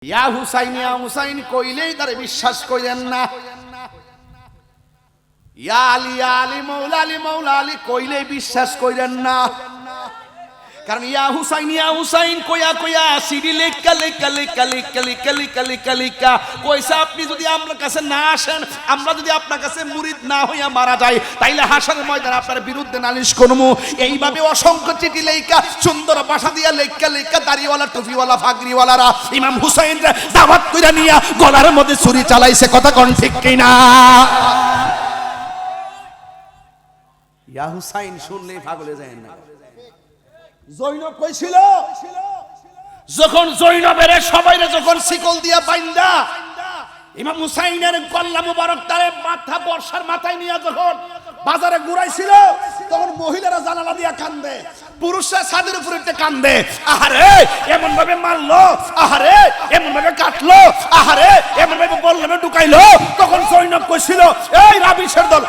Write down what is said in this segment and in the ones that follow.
ইয়া হুসাইন ইয়া হুসাইন কইলেই তারে বিশ্বাস কইলেন না। ইয়া আলী মৌলা আলী কইলেই বিশ্বাস কইলেন না। কারণ ইয়া হুসাইন কইয়া কইয়া সিডি লেখা কইসা আপনি যদি আমার কাছে না আসেন, আমরা যদি আপনার কাছে মুরিদ না হইয়া মারা যাই, তাইলে হাসরের ময়দানে আপনার বিরুদ্ধে নালিশ করবো। এইভাবে অসংখ্য চিঠি লেখা, সুন্দর ভাষা দিয়া লেখা দাড়িওয়ালা টুপিওয়ালা ফাগরিওয়ালারা ইমাম হুসাইনরে দাওয়াত কইরা নিয়া গলার মধ্যে ছুরি চালাইছে। কথা কোন ঠিক কিনা? ইয়া হুসাইন শুনলেই পাগলে যায় না। জৈনব কইছিল, যখন জৈনবের সবাইরে যখন শিকল দিয়া বাইন্দা ইমাম হুসাইনের গল্লা মুবারক তারে মাথা বর্ষার মাথায় নিয়ে যখন বাজারে ঘুরাইছিল, তখন মহিলারা জানালা দিয়া কান্দে, পুরুষরা ছাদের উপরে কান্দে। আহারে এমন ভাবে মারলো, আহারে এমন ভাবে কাটলো, আহারে এমন ভাবে বললামে ঢুকাইলো। তখন জৈনব কইছিল, এই রাবিশের দল,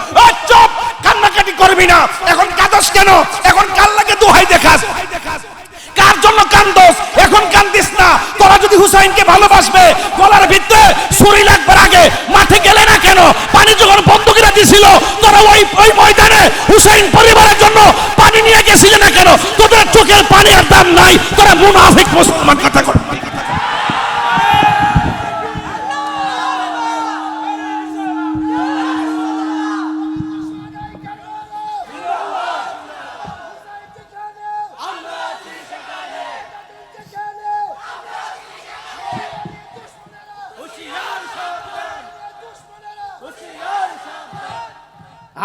চুপ, কান্নাকাটি করবি না। এখন কাঁদস কেন? এখন কাল লাগে দোহাই দেখাস, কার জন্য কান্দস? এখন কান্দিস না। তোরা যদি হুসাইনকে ভালোবাসবে, গলার ভিতরে ছুরি লাগবার আগে মাঠে গেলে না কেন? পানি যখন বন্দুকেরা দিছিল, তোরা ওই ময়দানে হুসাইন পরিবারের জন্য পানি নিয়ে গেছিলে না কেন? তোদের চোখের পানি আর দাম নাই। তোরা মুনাফিক মুসলমান কথা কর।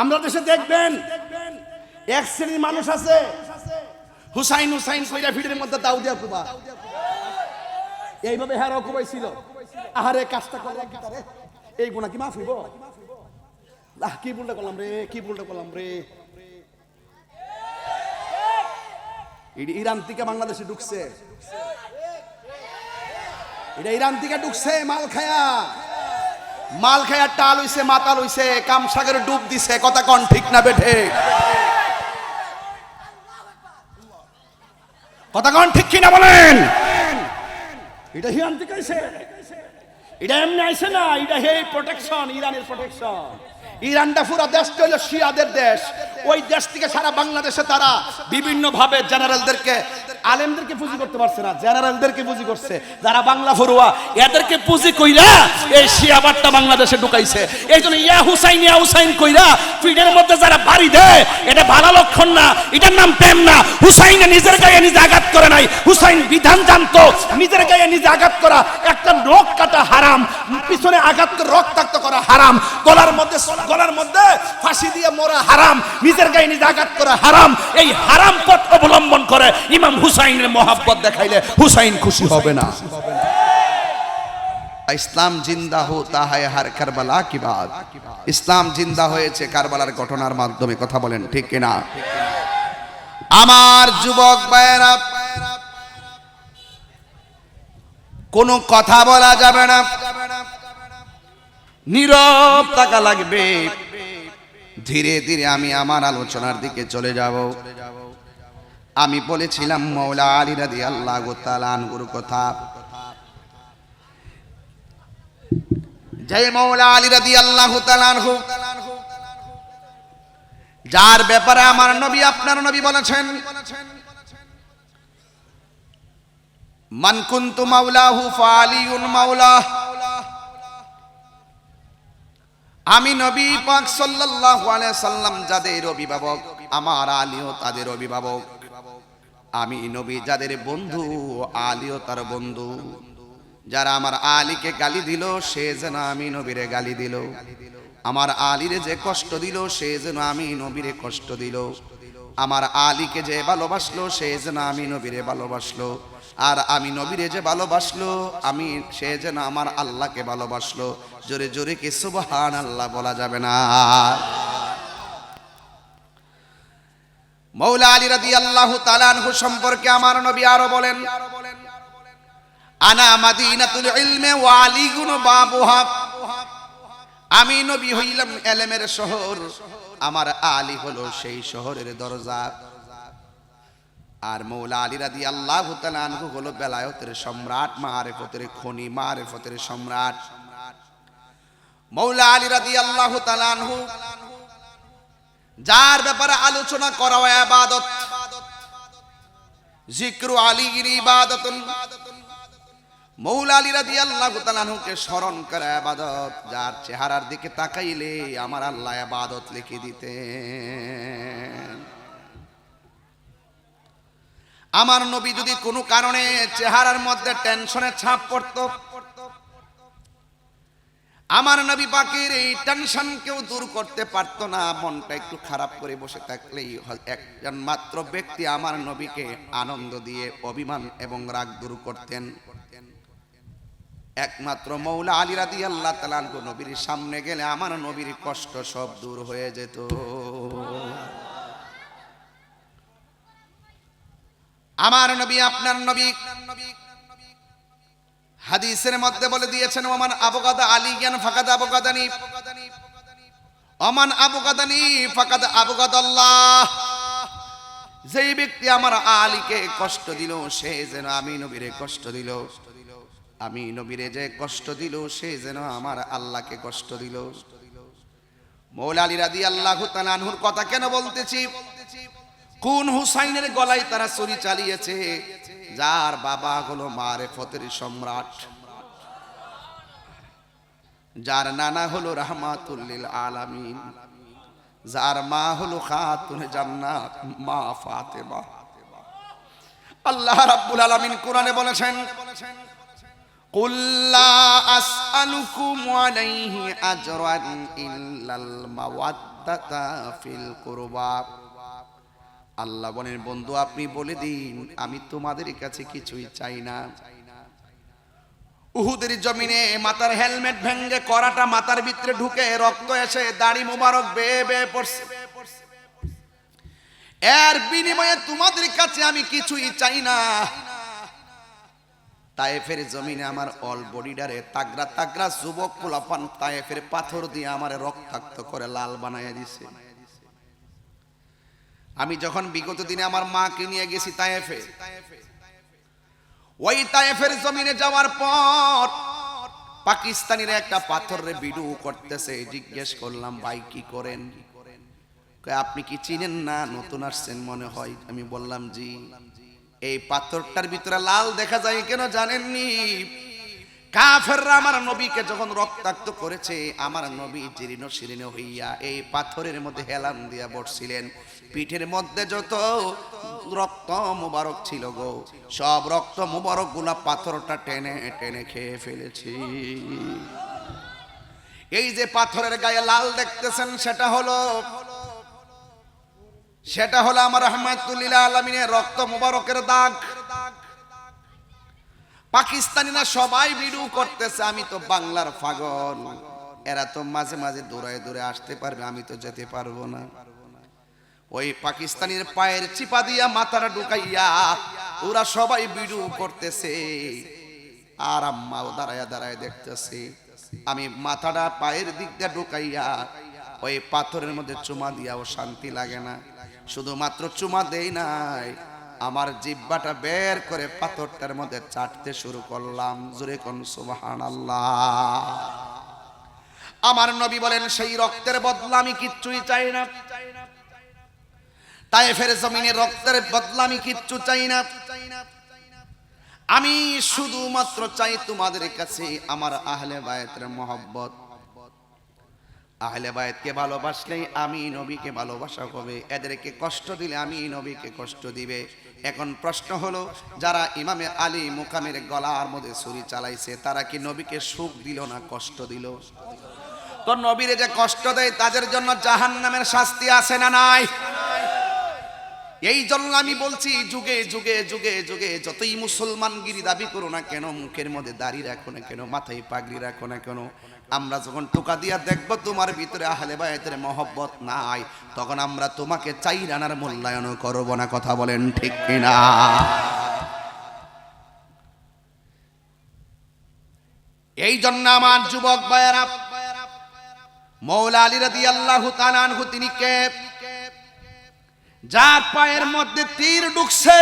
আমরা দেশে দেখবেন এক শ্রেণীর মানুষ আছে, হুসাইন হুসাইন কইরা ভিড়ের মধ্যে দাও দিয়া কুবা, এইভাবে হেরাও কুবাইছিল। আহারে কাজটা করলাম কি তারে, এই গুনাহ কি মাফ হইব? কি ভুলটা করলাম রে, কি ভুলটা করলাম রে। ইরান থেকে বাংলাদেশে ঢুকছে, এটা ইরান থেকে ঢুকছে মাল খায়া টাল হইছে, মাতাল হইছে, কামসাগরে ডুব দিছে। কথা কোন ঠিক না বেঠে? কথা কোন ঠিক কিনা বলেন? এটা ইরান থেকে আইছে, এটা এমনি আইছে না, এটা হে প্রোটেকশন, ইরানের প্রোটেকশন। ইরানটা পুরো দেশটা হলো শিয়াদের দেশ। ওই দেশ থেকে সারা বাংলাদেশে তারা বিভিন্ন ভাবে জেনারেলদেরকে, আলেমদেরকে পুঁজি করতে পারছে না, জেনারেলদেরকে পুঁজি করছে। যারা বাংলা ফরুয়া এদেরকে পুঁজি কইরা এই শিয়াবাদটা বাংলাদেশে ঢুকাইছে। এই জন্য ইয়া হুসাইন কইরা ফিডের মধ্যে যারা বাড়ি দেয়, এটা ভালো লক্ষণ না, এটার নাম প্রেম না। হুসাইনে নিজের গায়ে নিজে আঘাত করে নাই, হুসাইন বিধান জানতো। নিজের গায়ে নিজে আঘাত করা একটা নখ কাটা হারাম, পিছনে আঘাত করে রক্তাক্ত করা হারাম, গলার মধ্যে ফাঁসি দিয়ে মরা হারাম, নিজের গায়ে নিজে আঘাত করা হারাম। এই হারাম পথ অবলম্বন করে ইমাম হুসাইনের মহব্বত দেখাইলে হুসাইন খুশি হবে না। ইসলাম জিন্দা হোতা হ্যায় হর কারবালা কি বাত। ইসলাম জিন্দা হয়েছে কারবালার ঘটনার মাধ্যমে। কথা বলেন ঠিক কিনা? আমার যুবক ভাইয়েরা, কোনো কথা বলা যাবে না, নীরব থাকা লাগবে। ধীরে ধীরে আমি আমার আলোচনার দিকে চলে যাব। আমি বলেছিলাম মৌলা আলী রাদিয়াল্লাহু তাআলা আনহুর কথা। জয় মৌলা আলী রাদিয়াল্লাহু তাআলা আনহু, যার ব্যাপারে আমার নবী, আপনার নবী বলেছেন, মান কুনতু মাওলাহু ফাআলিয়ুন মাওলাহ। আমি নবী পাক সাল্লাল্লাহু আলাইহি সাল্লাম যাদের অভিভাবক, আমার আলীও তাদের অভিভাবক। আমি নবী যাদের বন্ধু, আলীও তার বন্ধু। যারা আমার আলীকে গালি দিল, সে যেন আমি নবীরে গালি দিল। আমার আলীরে যে কষ্ট দিল, সে যেন আমি নবীরে কষ্ট দিল। আমার আলীকে যে ভালোবাসলো, সে যেন আমি নবীরে ভালোবাসলো। আর আমি নবীরে যে ভালোবাসলো, আমি সে যেন আমার আল্লাহকে ভালোবাসলো। জোরে জোরে কি সুবহানাল্লাহ বলা যাবে না? মৌলা আলী রাদিয়াল্লাহু তাআলা আনহু সম্পর্কে আমার নবী আরো বলেন, আনা মাদিনাতুল ইলমি ওয়া আলীগুন বাবুহা। আমি নবী হইলাম ইলমের শহর, আমার আলী হলো সেই শহরের দরজা। আর মৌলা আলী রাদিয়াল্লাহু তাআলা আনহু হলো বেলায়েতের সম্রাট, মারিফতের খনি, মারিফতের সম্রাট। মৌলা আলী রাদিয়াল্লাহু তাআলা আনহু যার ব্যাপারে আলোচনা করা হয় ইবাদত, জিক্রু আলীর ইবাদতুন। মৌলা আলী রাদিয়াল্লাহু তাআলা আনহুকে স্মরণ করা ইবাদত, যার চেহারার দিকে তাকাইলে আমার আল্লাহ ইবাদত লিখে দিতেন। আমার নবী যদি কোনো কারণে চেহারার মধ্যে টেনশনের ছাপ পড়তো, আমার নবী পাকের এই টেনশন কেউ দূর করতে পারতো না। মনটা একটু খারাপ করে বসে থাকলেই একজন মাত্র ব্যক্তি আমার নবীকে আনন্দ দিয়ে অভিমান এবং রাগ দূর করতেন, একমাত্র মৌলা আলী রাদিয়াল্লাহু তাআলা আনহু। নবীর সামনে গেলে আমার নবীর কষ্ট সব দূর হয়ে যেত। আমার নবী, আপনার নবী হাদিসের মধ্যে বলে দিয়েছেন, ওমান আবগাদা আলিয়ান ফাকাদ আবগাদানি, ওমান আবগাদানি ফাকাদ আবগাদাল্লাহ। যেই ব্যক্তি আমার আলীকে কষ্ট দিল, সে যেন আমি নবীরে কষ্ট দিল। আমি নবীরে যে কষ্ট দিল, সে যেন আমার আল্লাহকে কষ্ট দিল। মৌলা আলী রাদিয়াল্লাহু তাআলা আনহুর কথা কেন বলতেছি? কোন হুসাইনের গলায় তারা ছুরি চালিয়েছে, যার বাবা হলো মারিফতের সম্রাট, যার নানা হলো রাহমাতুল লিল আলামিন, যার মা হলো খাতুনে জান্নাত মা ফাতেমা। আল্লাহ রাব্বুল আলামিন কোরআনে বলেছেন, কুল লা আসআলুকুম আলাইহি আজরান ইল্লাল মাওয়াদ্দাতা ফিল কুরবা। আল্লাহ বলেন, বন্ধু আপনি বলে দিন আমি তোমাদের কাছে কিছুই চাই না। উহুদের জমিনে মাথার হেলমেট ভেঙে করাটা মাথার ভিতরে ঢুকে রক্ত এসে দাড়ি মোবারক বেয়ে বেয়ে পড়ছে, এর বিনিময়ে তোমাদের কাছে আমি কিছুই চাই না। তায়েফের জমিনে আমার অল বডিডারে তাগরা তাগরা যুবক পোলাপান তায়েফের পাথর দিয়ে আমার রক্তাক্ত করে লাল বানাইয়া দিছে। আমি যখন বিগত দিনে আমার মাকে নিয়ে গেছি তায়েফে, ওই তায়েফের জমিনে যাওয়ার পর পাকিস্তানিরা একটা পাথরে ভিডিও করতেছে। জিজ্ঞেস করলাম, ভাই কি করেন? আপনি কি চিনেন না, নতুন আসছেন মনে হয়। আমি বললাম, জি। এই পাথরটার ভিতরে লাল দেখা যায় কেন জানেননি? কাফেররা আমার নবীকে যখন রক্তাক্ত করেছে, আমার নবী জীর্ণ শীর্ণ হইয়া এই পাথরের মধ্যে হেলান দিয়া বসছিলেন। পিঠের মধ্যে যত রক্ত মুবারক ছিল গো, সব রক্ত মুবারক গুলা পাথরটা টেনে টেনে খেয়ে ফেলেছি। এই যে পাথরের গায়ে লাল দেখতেছেন, সেটা হলো আমার রাহমাতুল লিল আলামিনের রক্ত মুবারকের দাগ। পাকিস্তানিরা সবাই ভিডিও করতেছে, আমি তো বাংলার পাগল, এরা তো মাঝে মাঝে দৌড়ায় দৌড়ে আসতে পারবে, আমি তো যেতে পারবো না। ওই পাকিস্তানির পায়ের চিপা দিয়া মাথাটা ঢুকাইয়া ওরা সবাই ভিডিও করতেছে, আর আম্মাও দাঁড়ায় দাঁড়ায় দেখতেছে। আমি মাথাটা পায়ের দিক দিয়ে ঢুকাইয়া ওই পাথরের মধ্যে চুমা দিয়াও শান্তি লাগে না। শুধুমাত্র চুমা দেই নাই, আমার জিহ্বাটা বের করে পাথরটার মধ্যে চাটতে শুরু করলাম। জোরে কোন সুবহানাল্লাহ। আমার নবী বলেন, সেই রক্তের বদলা আমি কিচ্ছুই চাই না। তায়েফের জমিনে রক্তের বদলা আমি কিচ্ছু চাই না। আমি শুধুমাত্র চাই তোমাদের কাছে আমার আহলে বায়তের মহব্বত। আহলে বায়তকে ভালোবাসলেই আমি নবীকে ভালোবাসা হবে, এদেরকে কষ্ট দিলে আমি নবীকে কষ্ট দিবে। এখন প্রশ্ন হলো, যারা ইমামে আলী মুকামের গলার মধ্যে ছুরি চালাইছে, তারা কি নবীকে সুখ দিল না কষ্ট দিল? তো নবীরে যে কষ্ট দেয় তাদের জন্য জাহান্নামের শাস্তি আছে না নাই? এই জন্য আমি বলছি, যুগে যুগে যুগে যুগে যতই মুসলমানগিরি দাবি করো না কেন, মুখের মধ্যে দাড়ি রাখো না কেন, মাথায় পাগড়ি রাখো না কেন, আমরা যখন টোকা দিয়া দেখবো তোমার ভিতরে আহলে বায়তের মহব্বত নাই, তখন আমরা তোমাকে চাই রানার মূল্যায়ন করব না। কথা বলেন ঠিক কিনা? এই জন্য আমার যুবক ভাইয়েরা, মৌলা আলী রাদিয়াল্লাহু তাআলা আনহু তিনি কে? যার পায়ের মধ্যে তীর ঢুকছে,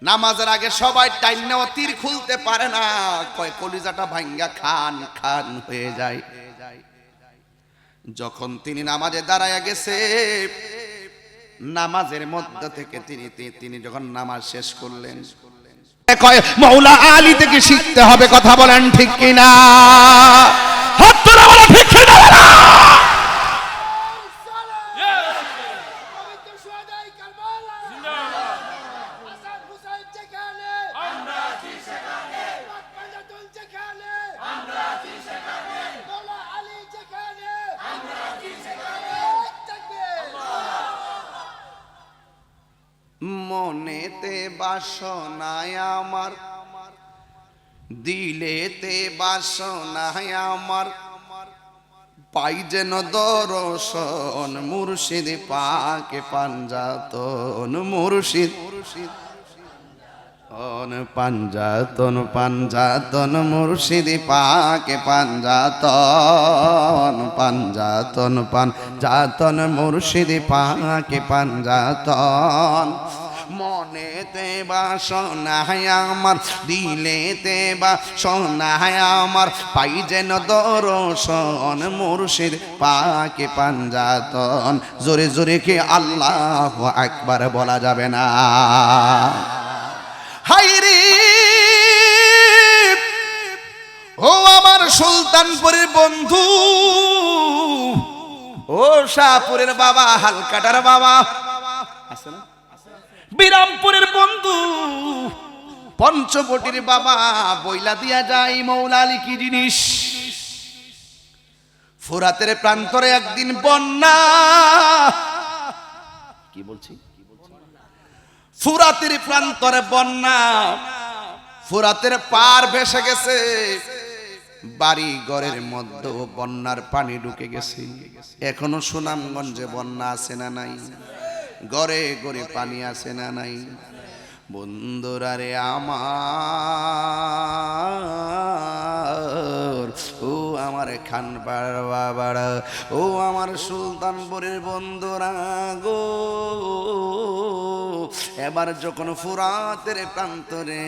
নামাজের আগে সবাই টাইন্নাও তীর খুলতে পারে না, কয় কলিজাটা ভাঙ্গা খান খান হয়ে যায়। যখন তিনি নামাজে দাঁড়ায় গেছে, নামাজের মধ্যে থেকে তিনি যখন নামাজ শেষ করলেন, কয় মাওলা আলী থেকে শিখতে হবে, কথা বলেন ঠিক কিনা? হাত তোলা বলা ঠিক কিনা? মনেতে বাসনায় আমার, দিলেতে বাসনায় আমার, পাই যেন দর্শন মুর্শিদ পাকে পাঞ্জাতন, মুর্শিদ পাঞ্জাতন পাঞ্জাতন মুর্শিদ পাকে পাঞ্জাতন, পাঞ্জাতন পাঞ্জাতন মুর্শিদ পাকে পাঞ্জাতন। মনেতে বাসনায় আমার, দিলেতে বাসনায় আমার, পাই যেন দর্শন মুর্শিদ পাকে পাঞ্জাতন। জোরে জোরে কি আল্লাহু আকবার বলা যাবে না? হাইরে ও আমার সুলতানপুরের বন্ধু, ও শাহপুরের বাবা, হালকাটার বাবা আছে না, বিরামপুরের বন্ধু, পঞ্চবটির বাবা, বইলা দিয়া যায় মৌলা আলী কি জিনিস। ফুরাতের প্রান্তরে একদিন বন্যা, কি বলছি, ফুরাতের প্রান্তরে বন্যা, ফুরাতের পার ভেসে গেছে, বাড়ি ঘরের মধ্যে বন্যার পানি ঢুকে গেছে। এখনো সুনামগঞ্জে বন্যা আছে না নাই? ঘরে ঘরে পানি আছে না নাই? বন্ধুরা রে আমার, ও আমার খানপাড় বাবারা, ও আমার সুলতানপুরের বন্ধুরা গো, এবার যখন ফুরাতের প্রান্তরে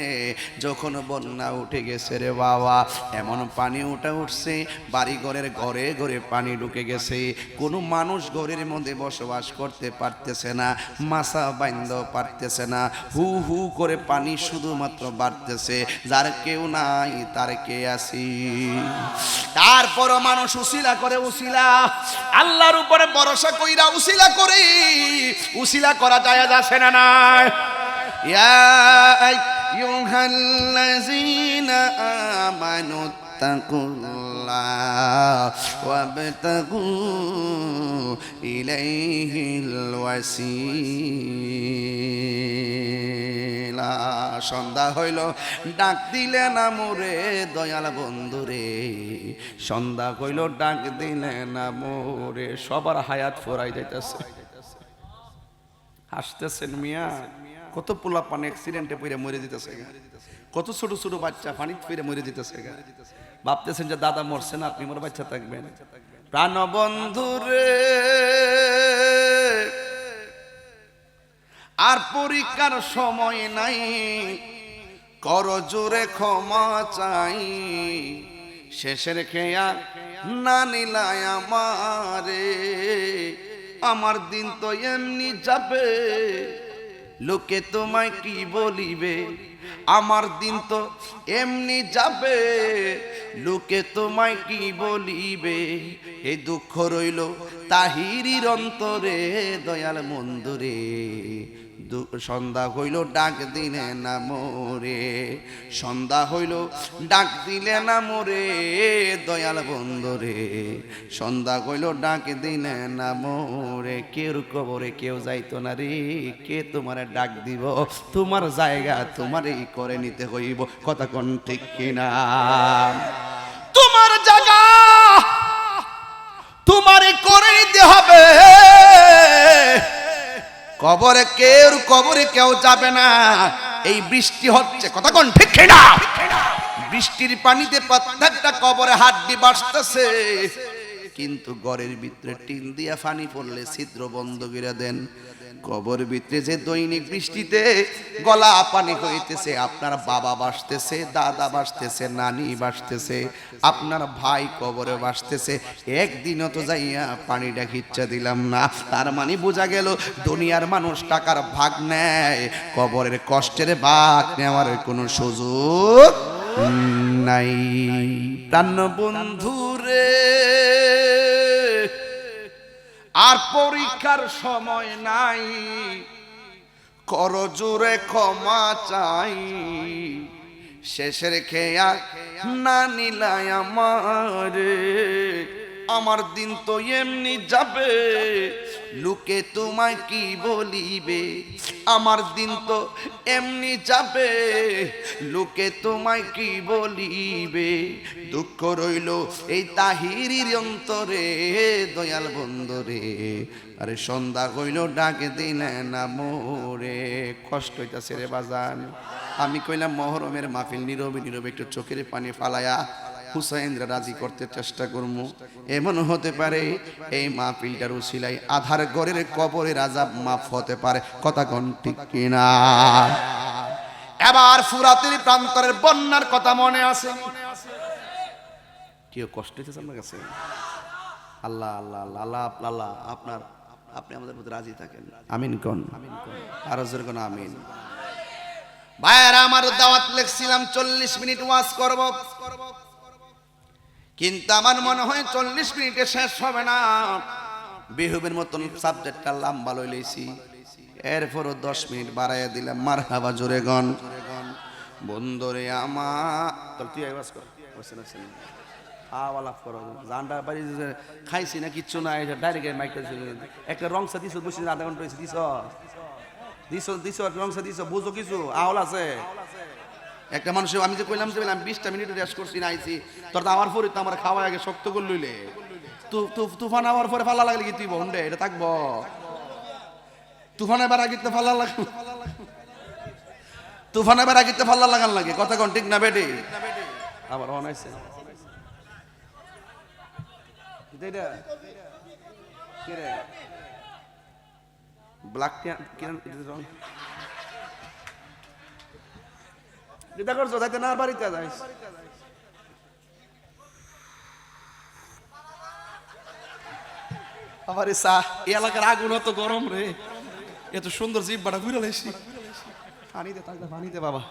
যখন বন্যা উঠে গেছে রে বাবা, এমন পানি উঠছে, বাড়ি ঘরের ঘরে ঘরে পানি ঢুকে গেছে, কোনো মানুষ ঘরের মধ্যে বসবাস করতে পারতেছে না, মাছা বাইন্ধ পারতেছে না, হু হু করে পানি শুধুমাত্র বাড়তেছে, যার কেউ নাই তার কে আসি। তারপরও মানুষ উসিলা করে, উসিলা আল্লাহর উপরে ভরসা কইরা উসিলা করে, উসিলা করা যায় যাচ্ছে না নাই? ইয়া আইয়ুহাল্লাযীনা আমানু তাকুল্লাহ ওয়াবতাগু ইলাইহিল ওয়াসিলা। সন্ধ্যা হইল, ডাক দিলে না মোরে দয়াল বন্ধুরে, সন্ধ্যা হইল, ডাক দিলে না মোরে। সবার হায়াত ফুরাই যাইতেছে। হাসতেছেন মিয়া? কত পোলা পানি অ্যাক্সিডেন্টে পড়ে মরে দিতেছে, কত ছোট ছোট বাচ্চা পানি পড়ে মরে দিতেছে। ভাবতেছেন যে দাদা মরছে না, আপনি মোর বাচ্চা থাকবেন। প্রাণ বন্ধুরে, আর পরীক্ষার সময় নাই, কর জোরে ক্ষমা চাই, শেষের খেয়া না নিলাই আমারে, আমার দিন তো এমনি যাবে, লোকে তোমায় কি বলিবে, আমার দিন তো এমনি যাবে, লোকে তোমায় কি বলিবে। এই দুঃখ রইল তাহিরির অন্তরে, দয়াল বন্ধুরে, সন্ধ্যা হইল, ডাক দিলে না মোরে, সন্ধ্যা হইল, ডাক দিলে না মোরে, দয়াল বন্ধুরে, সন্ধ্যা হইল, ডাক দিলে না মোরে। কেউ কবরে কেউ যাইতো না রে, কে তোমারে ডাক দিব, তোমার জায়গা তোমারই করে নিতে হইব, কথা কোন ঠিক কিনা? তোমার জায়গা তোমারই করে নিতে হবে, কবরে কেউ যাবে না। এই বৃষ্টি হচ্ছে, কথা কোন ঠিক কিনা? বৃষ্টির পানিতে প্রত্যেকটা কবরে হাড্ডি বাজতেছে, কিন্তু ঘরের ভিতরে টিন দিয়া পানি পড়লে ছিদ্র বন্ধ করে দেন। কবর ভিতরে যে দৈনিক বৃষ্টিতে গলা পানি হইতেছে, আপনার বাবা ভাসতেছে, দাদা ভাসতেছে, নানি ভাসতেছে, আপনার ভাই কবরে ভাসতেছে, একদিনও তো যাইয়া পানিটা খিচ্ছা দিলাম না। তার মানে বোঝা গেল দুনিয়ার মানুষ টাকার ভাগ নেয়, কবরের কষ্টের ভাগ নেওয়ার কোনো সুযোগ নাই। প্রাণ বন্ধুরে আর পরীক্ষার সময় নাই, করজোরে ক্ষমা চাই, শেষের খেয়া না নিলাই আমারে, আমার দিন তো এমনি যাবে, লোকে তোমায় কি বলিবে, আমার দিন তো এমনি যাবে, লোকে তোমায় কি বলিবে। দুঃখ রইল এই তাহিরির অন্তরে, দয়াল বন্ধুরে, আরে সন্ধ্যা হইল ডাকে দিলে না মোরে। কষ্ট হইতাছে রে বাজান। আমি কইলাম মহরমের মাহফিল নীরবে নীরবে একটু চোখের পানি ফালায়া হুসাইনরা রাজি করতে চেষ্টা করবো। এমন হতে পারে এই মাহফিলটার উসিলাই আধার ঘরের কবরের আযাব মাফ হতে পারে। কথা কোন ঠিক কিনা? এবার ফুরাতের প্রান্তরের বন্যার কথা মনে আছে? কেউ কষ্ট হইতেছে আমার কাছে? আল্লাহ আল্লাহ আল্লাহ আল্লাহ আল্লাহ আপনার আপনি আমাদের প্রতি রাজি থাকেন। আমিন কোন? আরো জোরে কোন আমিন। ভাইরা আমার দাওয়াত লিখছিলাম 40 মিনিট ওয়াজ করব, কিন্তু আমার মনে হয় 40 মিনিটে শেষ হবে না। বিহুবের মতন সাবজেক্টটা লম্বা লইলেছি, এরপরও 10 মিনিট বাড়াইয়া দিলাম। মারহাবা জোরে গন। বন্ধুরে আমার তোর তুই আওয়াজ কর, আওয়ালাফ করো, জানটা বাড়ি খাইছি না কিচ্ছু না, ডাইরেক্ট মাইক একটা রংসা দিছ, বসে আধা ঘন্টা হয়েছে, দিছ দিছ দিছ রংসা দিছ, বুঝো কিছু আওয়াল আছে একটা মানুষ। আমি যে কইলাম যে আমি 20টা মিনিট রেস্ট করছি না আইছি, তোর তো আমার পরে তো আমার খাওয়া আগে শক্ত করে লইলে তুফান আওয়ার পরে ফালা লাগলে কি তুই বন্ডে এটা থাকবো? তুফানে বেড়া গিতে ফালা লাগে, তুফানে বেড়া গিতে ফালা লাগান লাগে। কথা কোন ঠিক না বেটি? আবার অনাইছে ব্ল্যাক দিদা করছো যাইতে না বাড়িতে যাইস। আবার এই এলাকার আগুন অত গরম রে, এত সুন্দর জিব্বাটা ঘুরে লাইছি। পানিতে থাকবে, পানিতে বাবা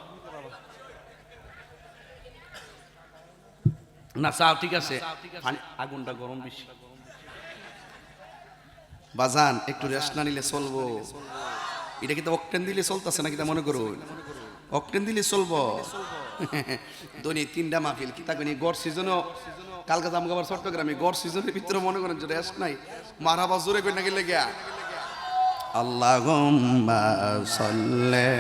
না চা ঠিক আছে, আগুনটা গরম বেশি। বাজান একটু রেস্ট না নিলে চলবো? এটা কিন্তু অকটেন দিলে চলতেছে না, কিতা মনে করুন? অকটেন দিলে চলবো? দৈনিক 3টা মাহফিল কি থাকবে গড় সিজনও। কালকে জাম গাবার চট্টগ্রামে গড় সিজনের ভিতরে মনে করেন যে রেস্ট নাই। মারহাবা জোরে কই না গেলে গিয়া আল্লাহুম্মা সাল্লি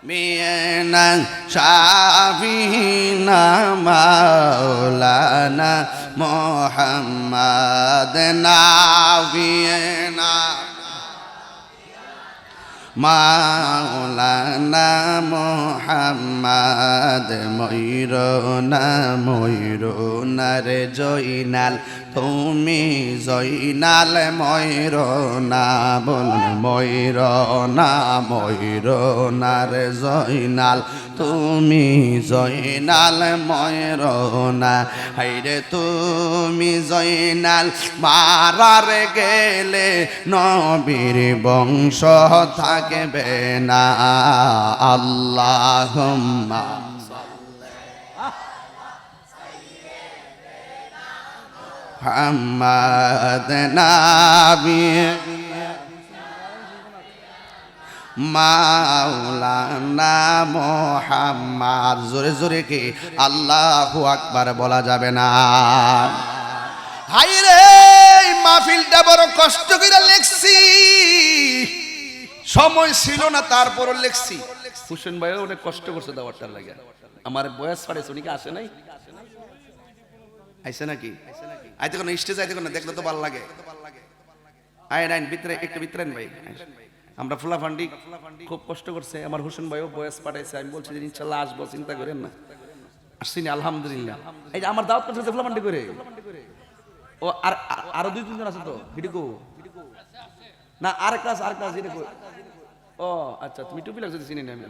মিনা শাফিনা মাওলানা মুহাম্মদ নাবিয়না মাওলানা মুহাম্মদ ময়ূরনা রে জয়নাল তুমি জয়নাল ময়ূরনা বলুন ময়ূরনা রে জয়নাল তুমি জয়নাল ময়ূরনা। হাইরে তুমি জয়নাল মারার গেলে নবীর বংশ থাকবে না। আল্লাহুম্মা মুহাম্মদ নাবি মাওলানা মুহাম্মদ। জোরে জোরে কি আল্লাহু আকবার বলা যাবে না? হাইরে মাহফিলটা বড় কষ্ট করে লিখছি, সময় ছিল না তারপরও লিখছি। হোসেন ভাইও অনেক কষ্ট করছে দাওয়াতটার লাগে। আমার বয়স 6.5 কি আসে নাই? আইছে নাকি? আইতে কোন স্টেজ আইতে কোন দেখলে তো ভালো লাগে। আয় নাইন ভিতরে একটু ভিতরে ভাই আমরা ফুলাফান্ডি খুব কষ্ট করছে, আমার হোসেন ভাইও বয়স পাঠাইছে, আমি বলছি যে ইনশাল্লাহ আসবো, চিন্তা করেন না। আসছি না আলহামদুলিল্লাহ। এই যে আমার দাওয়াত করছে ফুলাফান্ডি করে, ও আর আরো 2-3 জন আছে তো হিডিকো না, আরেকটা হিডিকো। ও আচ্ছা, তুমি টুপি লাগছে চিনি না আমি।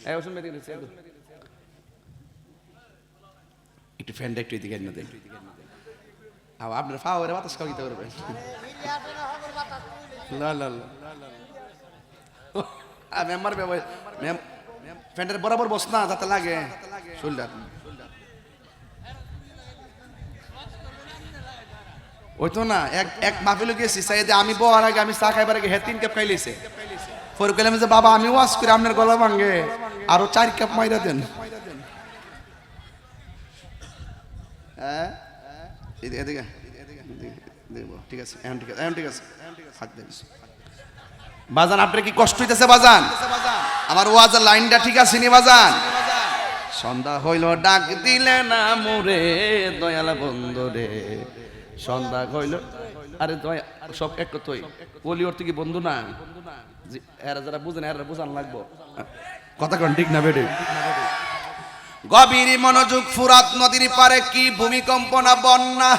এই হোসেন ভাই দেখেছি একটু ফ্যানটা একটু এদিকে না দেন, আপনার ফাওয়ারে বাতাস খাওয়া দিতে পারবেন। মেম্বার ফ্যানটার বরাবর বস না যাতে লাগে শোল্ডার। ওই তো না, এক মাহফিলে গেছি সাইদে, আমি বলার আগে আমি চা খাইবার আগে হ্যাঁ 3 কাপ খাইলেছে। পরে কইলাম যে বাবা আমি ওয়াজ করে আপনার গলা ভাঙে, আরো 4 কাপ মাইরা দেন। হ্যাঁ এদিকে ঠিক আছে, ঠিক আছে বাজান। আপনার কি কষ্ট হইতেছে বাজান? আমার ওয়াজের লাইনটা ঠিক আছে নি বাজান? সন্ধ্যা হইল ডাক দিলে না মোরে দয়াল বন্ধু রে, সন্ধ্যা হইল। আরে দয়া সব এক তুই বলি, ওর থেকে বন্ধু না, এরা যারা বুঝেন এরা বুঝান লাগবো কথা কোন ঠিক না বেডে। গভীর মনোযোগ, ফুরাত নদীর পারে কি ভূমিকম্প না বন্যা,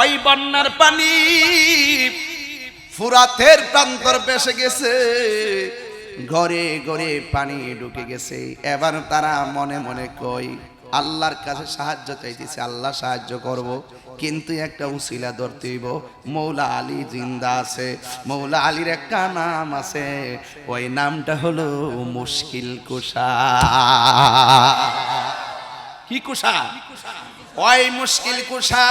ওই বন্যার পানি ফুরাতের প্রান্তর বেসে গেছে, ঘরে ঘরে পানি ঢুকে গেছে। এবার তারা মনে মনে কই আল্লাহর কাছে সাহায্য চাইতেছে, আল্লাহ সাহায্য করব, কিন্তু একটা উসিলা ধরতে হইব। মৌলা আলী জিন্দা আছে, মৌলা আলীর একটা নাম আছে, ওই নামটা হলো মুশকিল কুশা। কি কুশা? ওই মুশকিল কুশা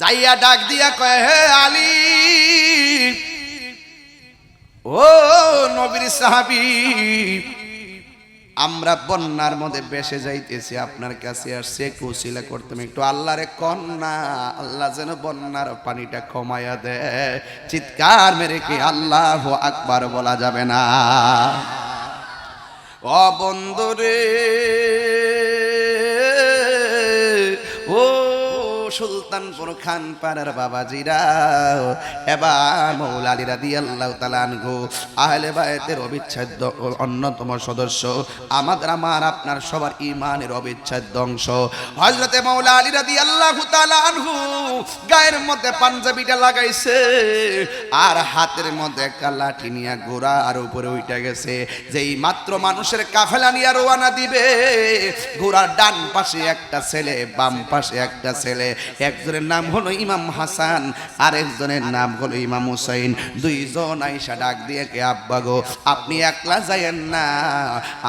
যাইয়া ডাক দিয়া কয়, হে আলী, ও নবীর সাহাবী, আমরা বন্যার মধ্যে বেসে যাইতেছি, আপনার কাছে আসছে, একটু উসিলা করতাম, একটু আল্লাহরে কন্যা, আল্লাহ যেন বন্যার পানিটা কমায়া দেয়। চিৎকার মেরে কি আল্লাহু আকবার বলা যাবে না? ও বন্ধুরে, ও সুলতানপুর খানপাড়ার বাবাজিরা, এবার মৌলা আলী রাদিয়াল্লাহু তাআলা আনহু আহলে বায়তের অবিচ্ছেদ্য অন্যতম সদস্য, আমার আপনার সবার ঈমানের অবিচ্ছেদ্য অংশ হযরতে মৌলা আলী রাদিয়াল্লাহু তাআলা আনহু গায়ের মধ্যে পাঞ্জাবিটা লাগাইছে, আর হাতের মধ্যে একটা লাঠি নিয়ে ঘোড়ার উপরে উঠে গেছে। যেই মাত্র মানুষের কাফেলা নিয়ে রওনা দিবে, ঘোড়ার ডান পাশে একটা ছেলে, বাম পাশে একটা ছেলে, একজনের নাম হলো ইমাম হাসান, আর একজনের নাম হলো ইমাম হুসাইন। দুইজন আইসা ডাক দিয়ে কে আব্বা গো, আপনি একলা যাইয়েন না,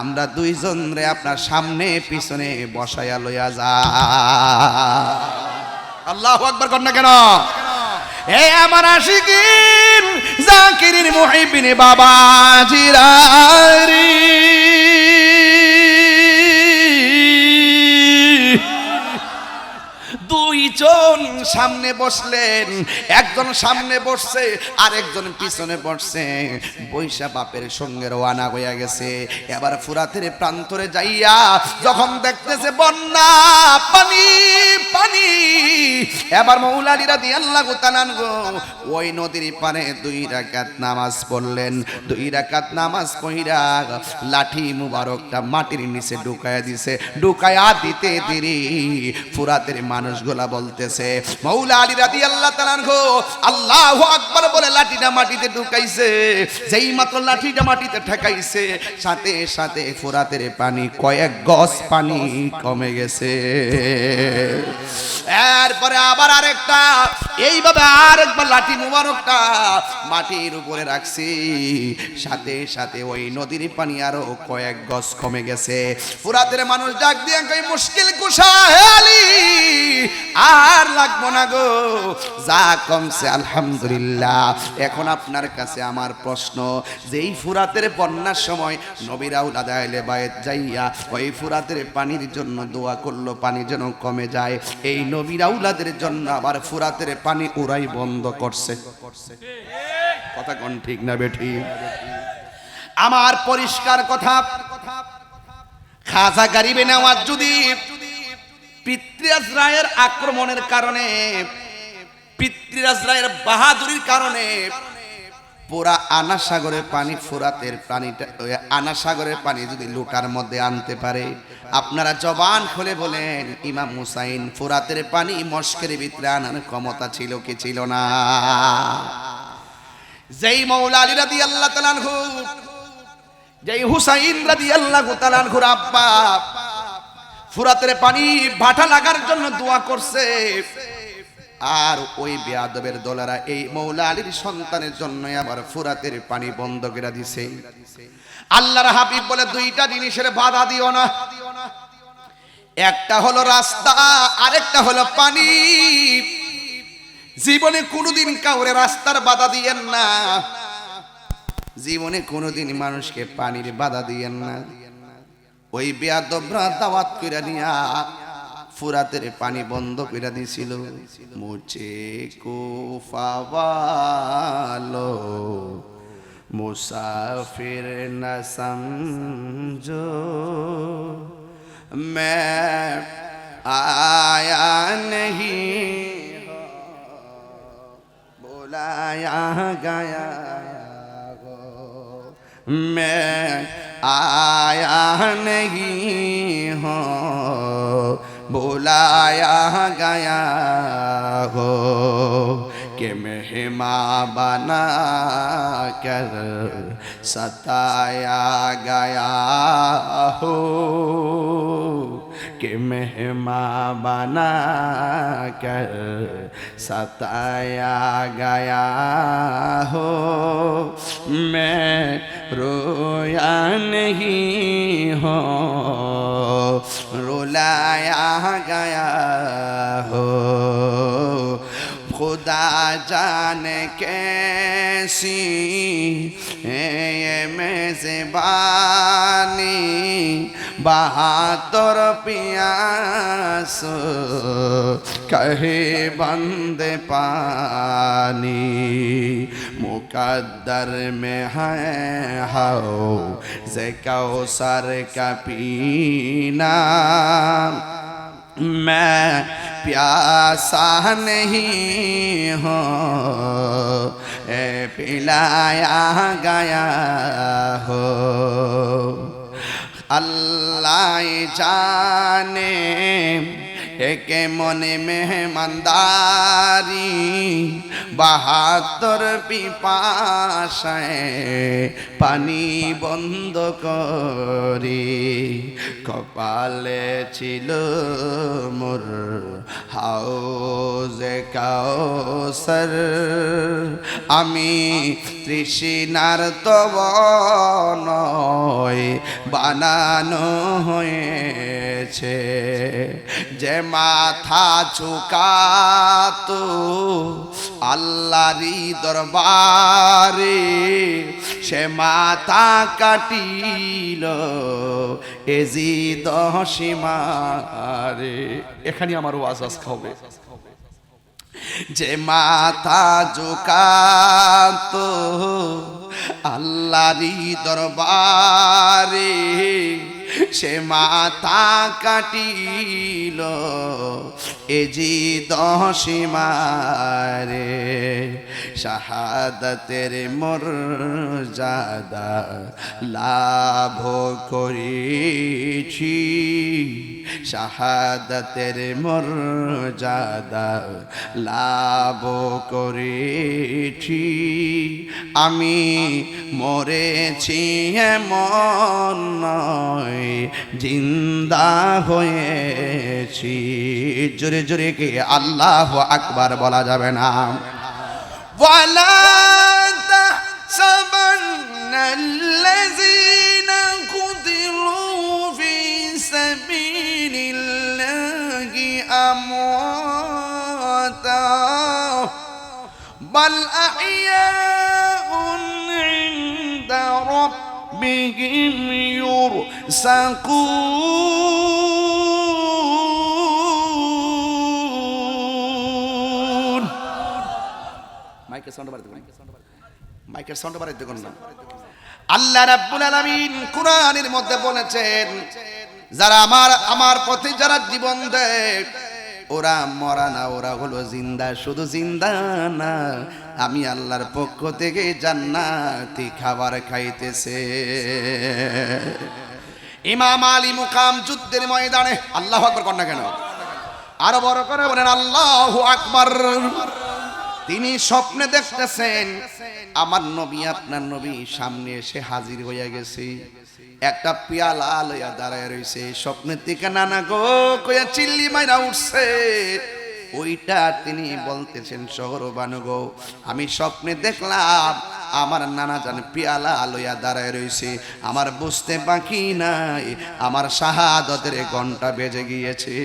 আমরা দুইজন রে আপনার সামনে পিছনে বসায়া লইয়া যা। আল্লাহু আকবার কর না কেন? এ আমার আশিকিন জাকিরিন মুহিবিন বাবাজিরা রে, দুইজন সামনে বসলেন, একজন সামনে বসছে আর একজন পিছনে বসছে, বৈশা বাপের সঙ্গে রওনা হইয়া গেছে। এবার ফুরাতের প্রান্তরে যাইয়া যখন দেখতেছে বন্যা, পানি পানি, এবার মৌলা আলী রাদিয়াল্লাহু তাআলা আনহু ওই নদীর পারে 2 রাকাত নামাজ পড়লেন। 2 রাকাত নামাজ পড়া লাঠি মুবারকটা মাটির নিচে ঢুকায়া দিছে। ঢুকায়া দিতে দেরি ফুরাতের মানুষগুলা বলতেছে, মৌলা আলী রাদিয়াল্লাহু তাআলা আনহু আল্লাহু আকবার বলে লাঠিটা মাটিতে ঢুকাইছে। যেই মাত্র লাঠিটা মাটিতে ঠেকাইছে, সাথে সাথে ফুরাতের পানি কয়েক গজ পানি কমে গেছে। এরপরে আবার আরেকটা, এইভাবে আরেকবার লাঠি মুবারকটা মাটির উপরে রাখছি, সাথে সাথে ওই নদীর পানি আরো কয়েক গজ কমে গেছে। ফুরাতের মানুষ ডাক দিয়ে কই, মুশকিল কুশা হে আলী, আর লাগবো না গো, যা কমছে আলহামদুলিল্লাহ। এখন আপনার কাছে আমার প্রশ্ন, যেই ফুরাতের বন্যার সময় নবীরা আওলাদ আহলে বায়ত যাইয়া ওই ফুরাতের পানির জন্য দোয়া করলো, পানি যেন কমে যায়, এই নবীরা আওলাদের জন্য আবার ফুরাতের পানি ওরাই বন্ধ করছে। কথা কোন ঠিক না বেঠি? আমার পরিষ্কার কথা, খাজা গরিবে নেওয়াজ যদি পিতৃরাজ রায়ের আক্রমণের কারণে, পিতৃরাজ রায়ের বাহাদুরির কারণে পুরা আনা সাগরের পানি, ফুরাতের পানিটা, আনা সাগরের পানি যদি লোটার মধ্যে আনতে পারে, আপনারা জবান খুলে বলেন ইমাম হুসাইন ফুরাতের পানি মস্কের ভিতরে আনার ক্ষমতা ছিল কি ছিল না? যেই মৌলা আলী রাদিয়াল্লাহু তাআলা আনহু, যেই হুসাইন রাদিয়াল্লাহু তাআলা আনহুর আব্বা ফুরাতের পানি ভাটা লাগার জন্য দোয়া করছে, আর ওই বেয়াদবের দলেরা এই মৌলা আলীর সন্তানের জন্য আবার ফুরাতের পানি বন্ধ করে দিছে। আল্লাহর হাবিব বলে দুইটা জিনিসের বাধা দিও না, একটা হলো রাস্তা, আরেকটা হলো পানি। জীবনে কোনোদিন কাউরে রাস্তার বাধা দিয়েন না, জীবনে কোনোদিন মানুষকে পানির বাধা দিয়েন না। ওই বেয়াদবরা দাওয়াত কইরা নিয়া ফুরাতের পানি বন্ধ করে দিছিল। মুঝে কো ফাওয়ালো মুসাফির না সমঝো, मैं आया नहीं बुलाया गया हो, मैं आया नहीं हो बुलाया गया हो, कि मेहमान बना कर सताया गया हो, कि मेहमान बना कर सताया गया हो, मैं रोया नहीं हो रुलाया गया हो, खुदा जाने कैसी ये मेज़बानी, बहादुर पियास कहे बंद पानी, मुकद्दर में है हाओ से कौसर का पीना, मैं प्यासा नहीं हूँ पिलाया गया हो। अल्लाह जाने के मन मेहमानदारी, बहादुर पिपासाয় পানি বন্ধ করে, কপালে ছিল মোর হাউজে কাউসার, আমি তৃষ্ণার তব নয় বানানো হয়েছে, যে মাথা ঝুকাতো আল্লাহরই দরবারে, সে মাথা কাটিল এজিদ সীমারে। এখানে আমার ওয়াজ আজকে হবে। যে মাথা ঝুকাতো আল্লাহরই দরবারে, সে মাথা কাটিল এজিদ সীমারে, শাহাদাতের মর্যাদা লাভ করেছি, শাহাদাতের মর্যাদা লাভ করেছি, আমি মরেছি এমন নয় জিন্দা হয়েছি। জোরে জোরে কে আল্লাহ আকবার বলা যাবে না? ওয়ালা তাহসাবান্নাল্লাযীনা কুতিলু ফী সাবিলিল্লাহি আমওয়াতা বাল আহইয়াউন ইনদা রাব্বিহিম ইউরসাকুন। মাইকের সাউন্ড বাড়াতে কোন, মাইকের সাউন্ড বাড়াতে কোন না। আল্লাহ রাব্বুল আলামিন কুরআনের মধ্যে বলেছেন, যারা আমার পথে যারা জীবন দেয় ওরা মরা না, ওরা হলো জিন্দা। শুধু জিন্দা না, আমি আল্লাহর পক্ষ থেকে জান্নাতি খাবার খাইতেছে। ইমাম আলী মুকাম যুদ্ধের ময়দানে আল্লাহু আকবার কর না কেন? আরো বড় করে বলেন আল্লাহু আকবার। তিনি স্বপ্নে দেখতেছেন আমার নবী, আপনার নবী সামনে এসে হাজির হইয়া গেছে, একটা পেয়ালা লইয়া দাঁড়ায় রইছে। স্বপ্নের দিকে নানা গো কইয়া চিল্লি মাইরা উঠছে। ওইটা তিনি বলতেছেন শহর বানু গো, আমি স্বপ্নে দেখলাম আমার নানা জান পেয়ালা লইয়া দাঁড়ায় রইছে, আমার বুঝতে বাকি নাই আমার শাহাদতের ঘন্টা বেজে গিয়েছে।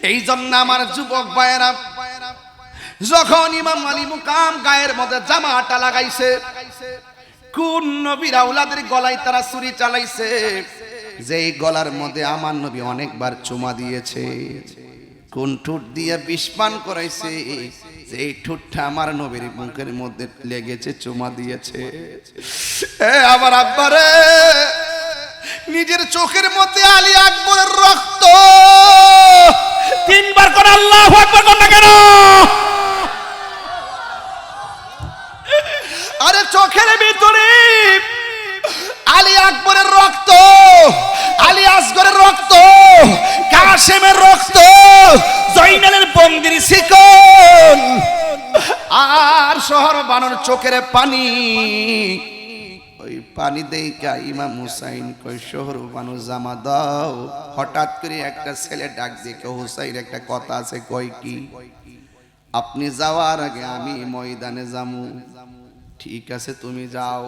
এই জন্য আমার যুবক ভাইয়েরা, যখন ইমাম আলী মুকাম গায়ের মধ্যে জামাটা লাগাইছে, কোন নবীর আওলাদের গলায় তারা ছুরি চালাইছে, যেই গলার মধ্যে আমার নবী অনেকবার চুমা দিয়েছে, কোন ঠোঁট দিয়ে বিষ পান করাইছে, যেই ঠোঁটটা আমার নবীর মুখের মধ্যে লেগেছে, চুমা দিয়েছে। আমার আব্বারে নিজের চোখের মধ্যে আলী আকবরের রক্ত তিনবার করে আল্লাহু আকবার কর না কেন? আরে চোখের ভিতরে আলী আকবরের রক্ত, আলী আসগরের রক্ত, কাসেমের রক্ত, জয়নালের বন্দির শিকল, আর শহর বানর চোখের পানি। ওই পানি দেইকা ইমাম হুসাইন কই শহর বানু জামা দাও। হঠাৎ করে একটা ছেলে ডাক দিয়ে হুসাইন একটা কথা আছে, কই কি? আপনি যাওয়ার আগে আমি ময়দানে যামু। ঠিক আছে তুমি যাও।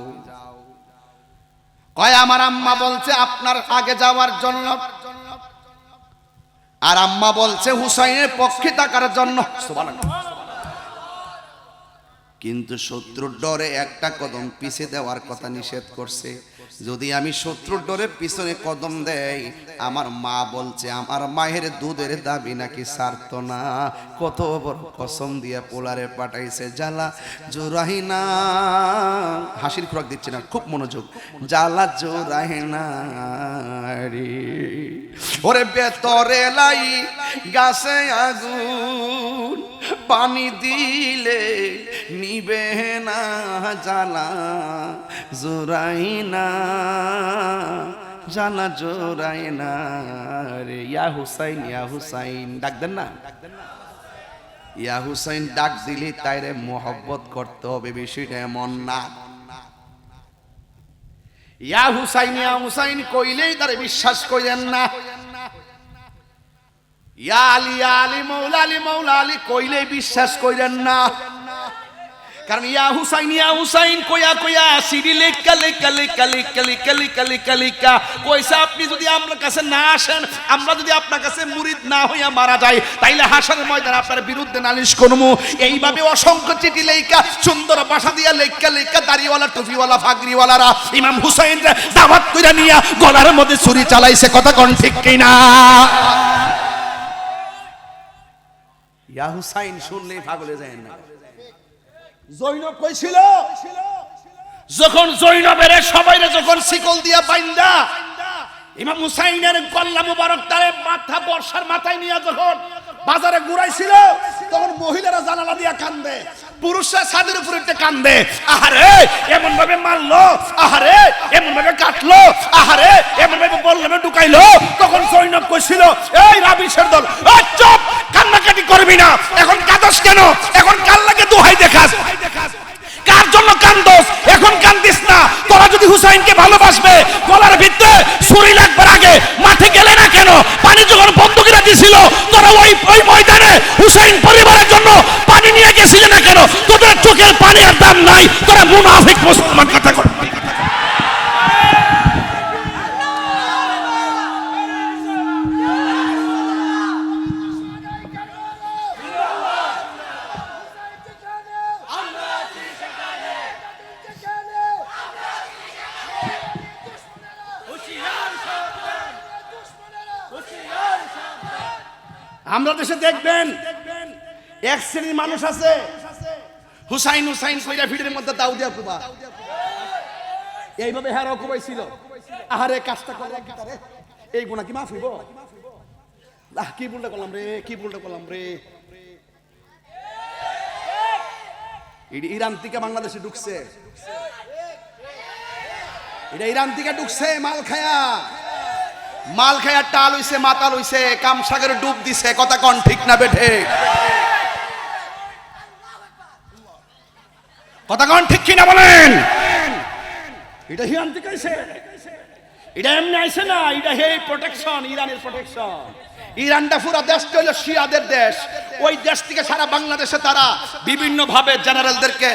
কয় আমার আম্মা বলছে আপনার আগে যাওয়ার জন্য, আর আম্মা বলছে হুসাইনের পক্ষে থাকার জন্য। সুবহানাল্লাহ। কিন্তু শত্রুর ডরে একটা কদম পিছে দেওয়ার কথা নিষেধ করছে। যদি আমি শত্রুর ডরে পিছনে কদম দেই, আমার মা বলছে আমার মায়ের দুধের দাবি নাকি ছাড়ত না। কত বড় কসম দিয়া পোলারে পাঠাইছে, জ্বালা জোরাই না। হাসির খোরাক দিচ্ছে না, খুব মনোযোগ। জ্বালা জোরাই না রে, ওরে বেতরে লাই গাছে আগুন, পানি দিলে নিবে না, জ্বালা জোরাই না, জ্বালা জোরাই না রে। ইয়া হুসাইন, ইয়া হুসাইন ডাক দেন না। ইয়া হুসাইন ডাক দিলে তাইরে মোহব্বত করতে হবে, বিষয়টা এমন না। ইয়া হুসাইন, ইয়া হুসাইন কইলেই তারে বিশ্বাস কইলেন না। ইয়া আলী, ইয়া আলী, মৌলা আলী, মৌলা আলী কইলেই বিশ্বাস কইলেন না। কারণ ইয়া হুসাইন, ইয়া হুসাইন কইয়া কইয়া সিডি লেখা লেখা লেখা লেখা লেখা লেখা লেখা লেখা কইসা, আপনি যদি আমার কাছে না আসেন, আমরা যদি আপনার কাছে মুরিদ না হইয়া মারা যাই, তাইলে হাসরের ময়দানে আপনার বিরুদ্ধে নালিশ করবো। এইভাবে অসংখ্য চিঠি লেখা, সুন্দর ভাষা দিয়া লেখা লেখা দাড়িওয়ালা, টুপিওয়ালা, ফাগরিওয়ালারা ইমাম হুসাইন দাওয়াত কইরা নিয়া গলার মধ্যে ছুরি চালাইছে। কথা কোন ঠিক কিনা? ইয়া হুসাইন শুনলেই পাগলে যায় না। জৈনব কইছিল, যখন জৈনবের সবাইরে যখন শিকল দিয়া বাইন্দা ইমাম হুসাইনের কল্লা মুবারক তারে মাথা বর্ষার মাথায় নিয়ে যখন বাজারে ঘুরাইছিল, তখন মহিলারা জানালা দিয়া কান্দে, পুরুষরা ছাদের উপরে কান্দে। আহারে এমন ভাবে মারলো, আহারে এমন ভাবে কাটলো, আহারে এমন ভাবে বললামে ঢুকাইলো। তখন জৈনব কইছিল, এই রাবিশের দল, চুপ, কান্নাকাটি করবি না, এখন কাঁদস কেন? এখন কার লাগে দোহাই দেখাস? কার জন্য কান্দস? এখন কান্দিস না। তোরা যদি হুসাইনকে ভালোবাসবে, গলার ভিতরে ছুরি লাগবার আগে মাঠে গেলে না কেন? পানি যখন বন্দুকিরা দিছিল, তোরা ওই ময়দানে হুসাইন পরিবারের জন্য পানি নিয়ে গেছিলে না কেন? তোদের চোখের পানি আর দাম নাই, তোরা মুনাফিক মুসলমান। কথা কর। আমরা দেশে দেখবেন এক শ্রেণীর মানুষ আছে, হুসাইন হুসাইন কইরা ভিড়ের মধ্যে দাউ দিয়া কুবা, এইভাবে হেরাও কুবাইছিল। আহারে কাজটা করলাম রে, এই গুনাহ কি মাফ হইব? কি ভুলটা করলাম রে, কি ভুলটা করলাম রে। ইরান থেকে বাংলাদেশে ঢুকছে, এটা ইরান থেকে ঢুকছে মাল খায়া টাল হইছে, মাতাল হইছে, কামসাগরে ডুব দিছে। কথা কোন ঠিক না বেঠে? কথা কোন ঠিক কিনা বলেন? এটা ইরান থেকে আইছে, এটা এমনি আইছে না, এটা হেই প্রোটেকশন, ইরানের প্রোটেকশন। ইরানটা পুরো দেশটা হলো শিয়াদের দেশ। ওই দেশ থেকে সারা বাংলাদেশে তারা বিভিন্ন ভাবে জেনারেলদেরকে,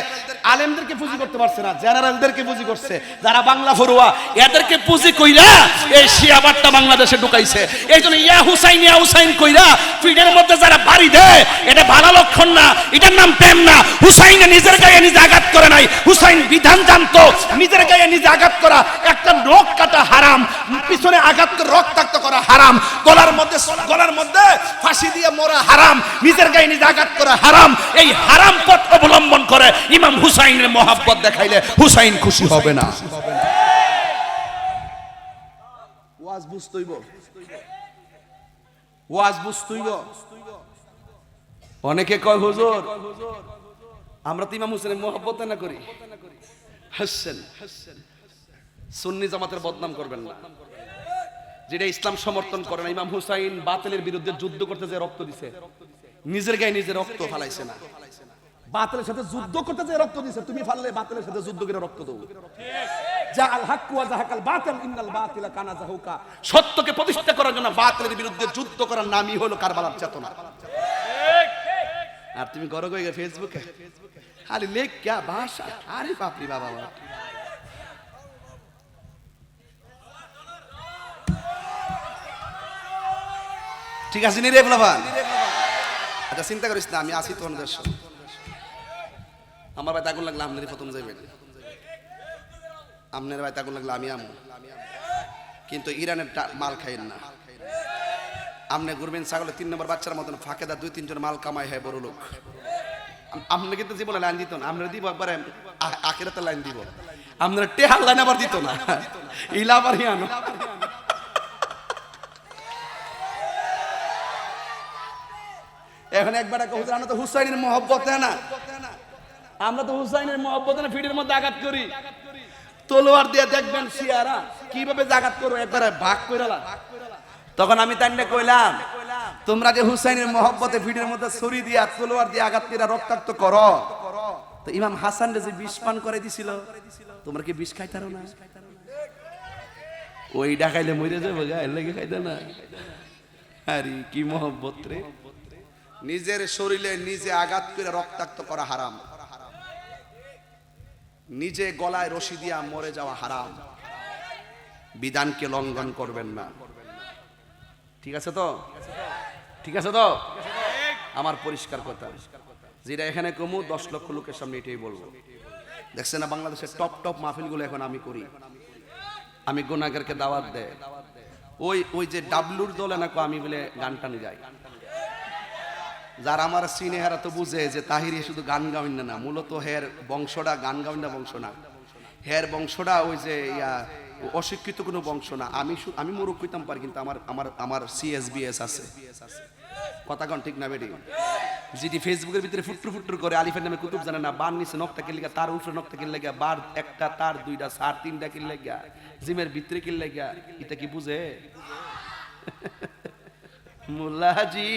আলেমদেরকে পুঁজি করতে পারছে না, জেনারেলদেরকে পুঁজি করছে, যারা বাংলা ফরুয়া এদেরকে পুঁজি কইরা এই শিয়াবাদটা বাংলাদেশে ঢুকাইছে। এই জন্য ইয়া হুসাইন কইরা ফিডের মধ্যে যারা বাড়ি দেয়, এটা ভালো লক্ষণ না, এটার নাম প্রেম না। হুসাইন নিজের গায়ে নিজে আঘাত করে নাই, হুসাইন বিধান জানতো নিজের গায়ে নিজে আঘাত করা একটা নখ কাটা হারাম, পিছনে আঘাত করে রক্তাক্ত করা হারাম, গলার মধ্যে ফাঁসি দিয়ে মরা হারাম, নিজের গায়ে নিজে আঘাত করা হারাম। এই হারাম পথ অবলম্বন করে ইমাম হুসাইনের মহব্বত দেখাইলে হুসাইন খুশি হবে না। ওয়াজ বুঝতইব, ওয়াজ বুঝতইব। অনেকে কয় হুজুর আমরা তো ইমাম হুসাইনের মহব্বত না করি। হাসছেন, সুন্নি জামাতের বদনাম করবেন না, যেটা ইসলাম সমর্থন করে না। ইমাম হুসাইন বাতিলের বিরুদ্ধে যুদ্ধ করতে যে রক্ত দিছে, নিজের গায়ে নিজে রক্ত ফালাইছে না। বাতিলের সাথে যুদ্ধ করতে যে রক্ত দিছে, তুমি ফাললে বাতিলের সাথে যুদ্ধ করে রক্ত দাও। জাআল হাক্কু ওয়া যাহাকাল বাতিল ইন্নাল বাতিলা কানা যাহুকা। সত্যকে প্রতিষ্ঠা করার জন্য বাতিলের বিরুদ্ধে যুদ্ধ করার নামই হলো কারবালার চেতনা। আর তুমি গড় গইয়া ফেসবুকে আরে লেখ কি ভাষা, আরে বাপ রে বাবা। ঠিক আছে নি রে বাবা? আচ্ছা চিন্তা করিস না, আমি আসি তোমার দেশ। আমার বাড়িতে আগুন লাগলে আপনারই প্রথম যাইবেন, আপনার বাড়িতে আগুন লাগলে আমি আমু। কিন্তু ইরানের মাল খাইন না। আপনি ঘুরবেন ছাগলের 3 নম্বর বাচ্চার মতন ফাঁকেদা 2-3 জন মাল কামাই হয় বড় লোক। আপনি কিন্তু জীবনে লাইন দিত না, আপনারা দিব একবারে আখিরাতে লাইন দিব, আপনারা টেহার লাইন আবার দিত না, ইলা আবার হিয়ানো। এখন একবার হুজুর আমরা তো হুসাইনের মহব্বত না, আমরা তো হুসাইনের মহব্বত না, ফিটের মধ্যে আঘাত করি, তলোয়ার দিয়ে দেখবেন শিয়ারা কিভাবে আঘাত করো, একবার ভাগ কইরালা। তখন আমি তাইনে কইলাম তোমরা যে হুসাইনের মহব্বতে ফিটের মধ্যে ছুরি দিয়া তলোয়ার দিয়ে আঘাত করে রক্তাক্ত করো, তো ইমাম হাসান যে বিষ পান করে দিছিল, তোমরা কি বিষ খাইতারো না? ওই ডাকাইলে মরে যাবে গা, এর লাগে খাইতা না। আরে কি মহব্বত রে! নিজের শরীরে নিজে আঘাত করে রক্তাক্ত করা হারাম, নিজে গলায় রশি দিয়া মরে যাওয়া হারাম। বিধানকে লঙ্ঘন করবেন না, ঠিক আছে তো? ঠিক আছে তো? আমার পরিষ্কার কথা, যেটা এখানে কমু 10 লক্ষ লোকের সামনে এটাই বলবো। দেখছেন না বাংলাদেশের টপ মাহফিলগুলো এখন আমি করি, আমি গুনাহগারকে দাওয়াত দেয়। ওই যে ডাবলুর দল না আমি বলে গান টানি যাই। যারা আমার সিনে হেরা তো বুঝে যে তাহিরি শুধু গান গাওয়েন না, মূলত হের বংশটা গান গাওয়েন না বংশ না, হের বংশটা ওই যে অশিক্ষিত কোনো বংশ না। আমি মুরুখ কইতাম পারি, কিন্তু আমার CSBS আছে। কথা কন ঠিক না বেডি? যেটি ফেসবুকের ভিতরে ফুট্টুর করে আলিফের নামে কুতুব জানে না, বার নিচে নকটা কিল লাগা, তার উপরে নকটা কিল লাগা, বার একটা তার 2টা সার 3টা কিল লাগা, জিমের ভিতরে কিল লাগা, এটা কি বুঝে? মুল্লাজি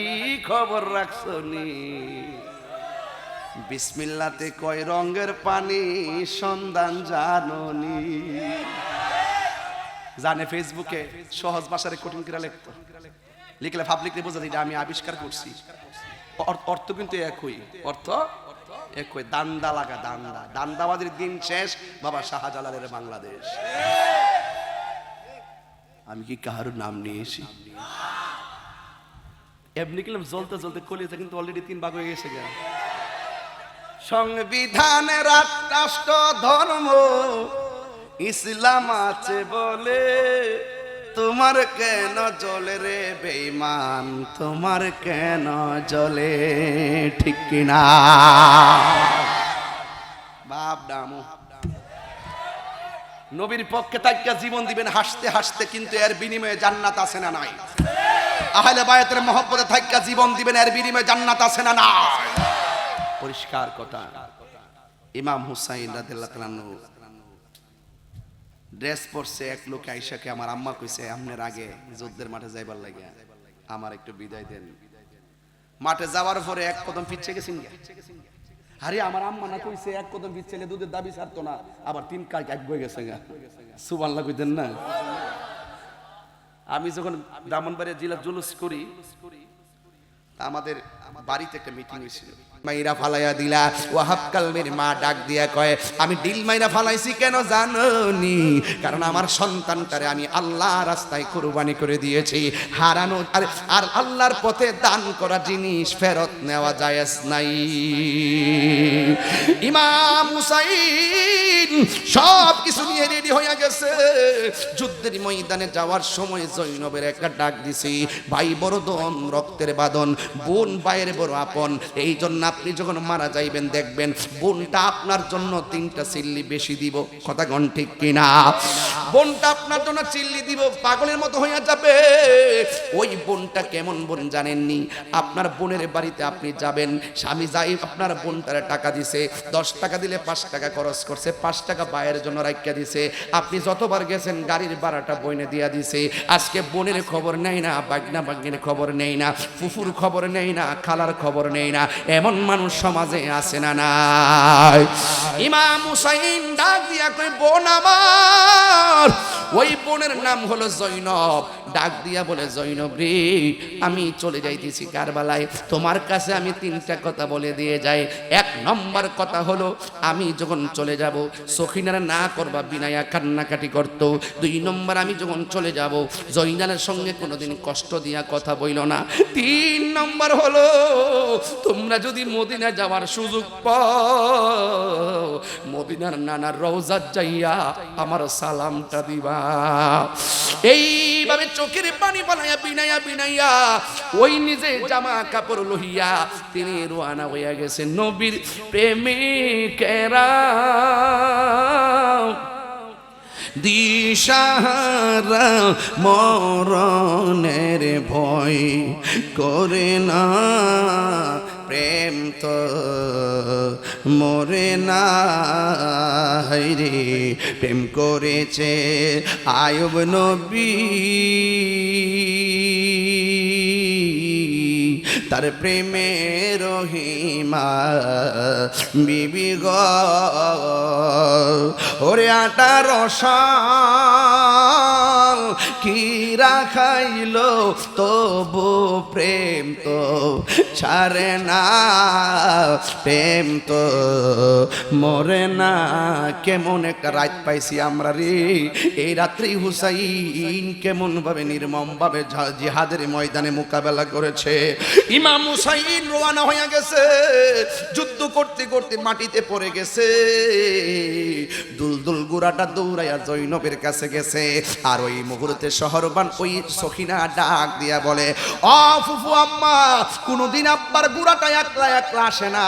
খবর রাখছনি, বিসমিল্লাতে কয় রঙের পানি সন্ধান জাননি। জানে ফেসবুকে সহজ ভাষায় কঠিন করে লিখলে পাবলিকলি বোঝা যায় আমি আবিষ্কার করছি। অর্থ কিন্তু একই, অর্থ একই। দান্দা লাগা, দান্দাবাদের দিন শেষ বাবা শাহজালালের বাংলাদেশ। আমি কি কাহার নাম নিয়েছি? এমনি কিলাম জ্বলতে কলিয়েছে, কিন্তু অলরেডি 3 ভাগ হয়ে গেছে। সংবিধানের রাষ্ট্র ধর্ম ইসলাম আছে বলে তোমার কেন জ্বলে রে বেঈমান, তোমার কেন জ্বলে? ঠিক কিনা বাপ ডামু? নবীর পক্ষে তাকিয়া জীবন দিবেন হাসতে হাসতে, কিন্তু এর বিনিময়ে জান্নাত আছে না নাই? আহলে বায়াতের মহব্বতে থাকিয়া জীবন দিবেন, এর বিনিময়ে জান্নাত আছে না নাই? পরিষ্কার কথা। ইমাম হুসাইন রাদিয়াল্লাহু তাআলা আনহু ড্রেস পরছে, এক লোক আয়েশাকে আমার আম্মা কইছে আমনের আগে যুদ্ধের মাঠে যাইবার লাগে আমার একটু বিদায় দেন। মাঠে যাওয়ার পরে এক কদম পিছে গেছেন। আরে আমার আম্মা না কইছে এক কদম পিছলে দুধের দাবি ছাড়তো না, আবার তিন কাজ এক বই গেছে গা। সুবহানাল্লাহ কইতেন না? আমি যখন ব্রাহ্মণবাড়িয়া জেলা জুলুস করি, আমাদের বাড়িতে একটা মিটিং হয়েছিল। মাইরা ফালাইয়া দিলা, ওয়াহাব কালমের মা ডাক দিয়া কয় আমি ডিল মাইরা ফালাইছি কেন জানোনি? কারণ আমার সন্তানটারে আমি আল্লাহ রাস্তায় কুরবানি করে দিয়েছি। হারানো আর আল্লাহর পথে দান করা জিনিস ফেরত নেওয়া জায়েজ নাই। ইমাম হুসাইন সব কিছু নিয়ে রেডি হয়ে গেছে। যুদ্ধের ময়দানে যাওয়ার সময় জৈনবের একটা ডাক দিছি, ভাই বড় দন রক্তের বাঁধন, বোন ভাইয়ের বড় আপন। এই জন্য আপনি যখন মারা যাইবেন দেখবেন বোনটা আপনার জন্য 3টা চিল্লি বেশি দিব। কথা কোন ঠিক কিনা? বোনটা আপনার জন্য চিল্লি দিব, পাগলের মতো হইয়া যাবে। ওই বোনটা কেমন বোন জানেননি? আপনার বোনের বাড়িতে আপনি যাবেন, স্বামী যাই আপনার বোনটারে টাকা দিছে, 10 টাকা দিলে 5 টাকা খরচ করছে, 5 টাকা ভাইয়ের জন্য রাখিয়া দিছে। আপনি যতবার গেছেন গাড়ির ভাড়াটা বইনে দিয়া দিছে। আজকে বোনের খবর নেই না, বাগনা বাগনের খবর নেই না, ফুফুর খবর নেই না, খালার খবর নেই না। এমন মানুষ সমাজে আছে না নাই? ইমাম হুসাইন ডাক দিয়া কয় বোন আমার, ওই বোনের নাম হলো জৈনব। ডাক দিয়া বলে জৈনব রে, আমি চলে যাইতেছি কারবালায়, তোমার কাছে আমি 3টা কথা বলে দিয়ে যাই। 1 নম্বর কথা হলো আমি যখন চলে যাব সখিনারা না করবা, বিনায়া কান্নাকাটি করতো। 2 নম্বর আমি যখন চলে যাব জৈনালের সঙ্গে কোনোদিন কষ্ট দিয়া কথা বইল না। 3 নম্বর হলো তোমরা যদি মদিনা যাওয়ার সুযোগ পাও মদিনার নানার রওজাত যাইয়া আমার সালামটা দিবা। এইভাবে চোখের পানি বানাইয়া বিনাইয়া বিনাইয়া ওই নিজে জামা কাপড় লহিয়া তিনি রওনা হইয়া গেছেন নবীর প্রেমিকেরা। দিশাহারা মরণের ভয় করে না, প্রেম তো মরে না। রে প্রেম করেছে আয়ুব নবী, তার প্রেমে রহিমা বিবি গো। ওরে 18 সাল কি রাখাইল তবু প্রেম তো ছাড়ে না, প্রেম তো মরে না। কেমন একটা রাত পাইছি আমরা রে। এই রাত্রি হুসাইন কেমন ভাবে নির্মম ভাবে জিহাদের ময়দানে মোকাবেলা করেছে। ইমাম হুসাইন রওনা হয়ে গেছে, যুদ্ধ করতে করতে মাটিতে পড়ে গেছে। দুলদুল গুড়াটা দৌড়াইয়া জৈনবের কাছে গেছে। আর ওই মুহূর্তে শহরবান ওই সখিনা ডাক দিয়া বলে, ও ফুফু আম্মা, কোনদিন আব্বার গুড়াটা একলা একলা আসে না,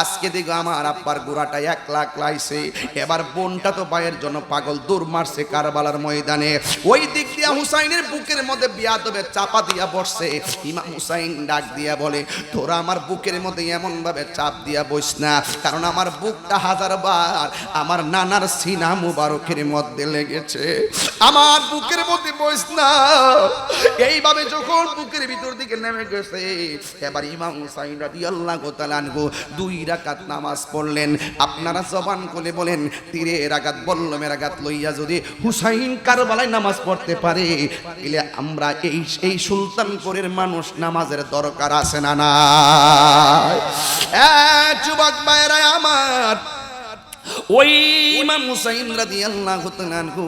আজকে দেখো আমার আব্বার গুড়াটা একলা একলা আইছে। এবার বোনটা তো ভাইয়ের জন্য পাগল, দৌড় মারছে কারবালার ময়দানে। ওই দিক দিয়া হুসাইনের বুকের মধ্যে বিয়াদবে চাপা দিয়া বসছে। ইমাম হুসাইন ডাক দিয়া বলে, তোরা আমার বুকের মধ্যে এমন ভাবে চাপ দিয়া বস না, কারণ আমার বুকটা 1000 বার আমার নানার সিনা মুবারকের মধ্যে লেগেছে। আমার বুকের মধ্যে বস না। এইভাবে যখন বুকের ভিতর দিকে নেমে গেছে, এবার ইমাম হুসাইন রাদিয়াল্লাহু তাআলা আনহু 2 রাকাত নামাজ পড়লেন। আপনারা জবান খুলে বলেন, তীরের আঘাত বল্লমের আঘাত লইয়া যদি হুসাইন কারবালায় নামাজ পড়তে পারে, তাহলে আমরা এই সুলতানপুরের মানুষ নামাজের দরকার আছে না নাই? যুবক ভাইরা আমার, ওই ইমাম হুসাইন রাদিয়াল্লাহু তাআলা আনহু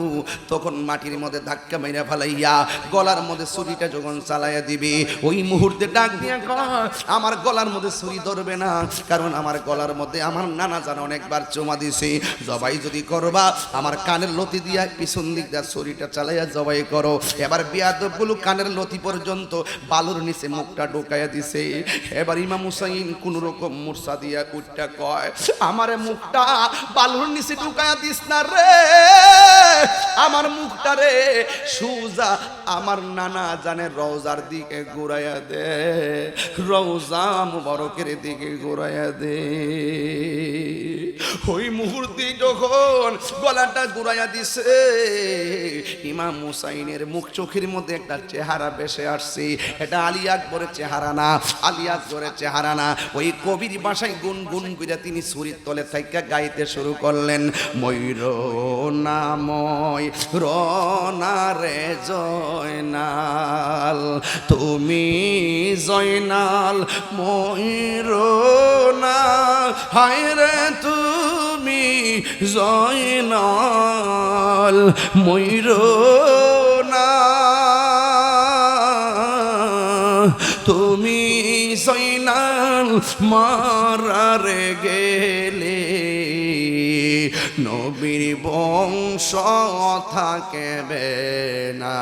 তখন মাটির মধ্যে ধাক্কা মাইরা ফেলাইয়া গলার মধ্যে ছুরিটা যখন চালাইয়া দিবে, ওই মুহূর্তে ডাক দিয়া কয়, আমার গলার মধ্যে ছুরি ধরবে না, কারণ আমার গলার মধ্যে আমার নানা জান অনেকবার চুমা দিছে। জবাই যদি করবা আমার কানের লতি দিয়া পিছন দিক দিয়া ছুরিটা চালাইয়া জবাই করো। এবার বিয়াদবগুলো কানের লতি পর্যন্ত বালুর নিচে মুখটা ঢোকাইয়া দিছে। এবার ইমাম হুসাইন কোন রকম মূর্ছা দিয়া উঠটা কয়, আমারে মুখটা বালুর নিচে ঢুকায়া দিস না রে, আমার মুখটা রে সুজা আমার নানা জানের রওজার দিকে ঘুরাইয়া দে, রওজা মুবারকের দিকে ঘুরাইয়া দে। ওই মুহূর্তে যখন গলাটা ঘুরাইয়া দিছে, ইমাম হুসাইনের মুখ চোখের মধ্যে একটা চেহারা ভেসে আসছে। এটা আলী আকবরের চেহারা না, আলী আকবরের চেহারা না। ওই কবির ভাষায় গুনগুন করে তিনি ছুরির তলে থেকে গাইতে শুরু করলেন, ময়ূর নাময় রনারে জয়নাল, তুমি জয়নাল ময়ূর না, হায় রে তুমি জয়নাল ময়ূর না, তুমি জয়নাল মারারে গেলে নবীর বংশ থাকবে না।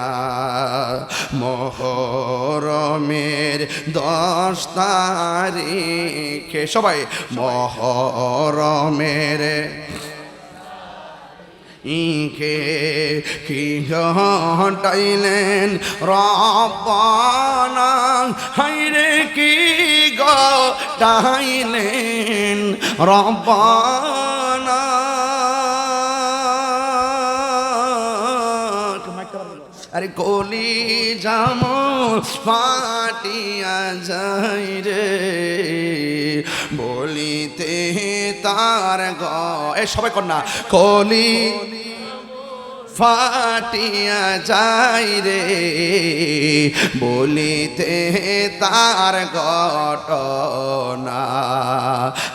মহরমের 10 তারিখে সবাই মহরমের ইকে কি ঘটাইলেন রব্বানা, হায়রে কি ঘটাইলেন রব্বানা। আরে কলি জামো ফাটিয়া যাই রে বলিতে তার এ সবাই কর না, কলি ফাটিয়া যাই রে বলিতে তার ঘটনা।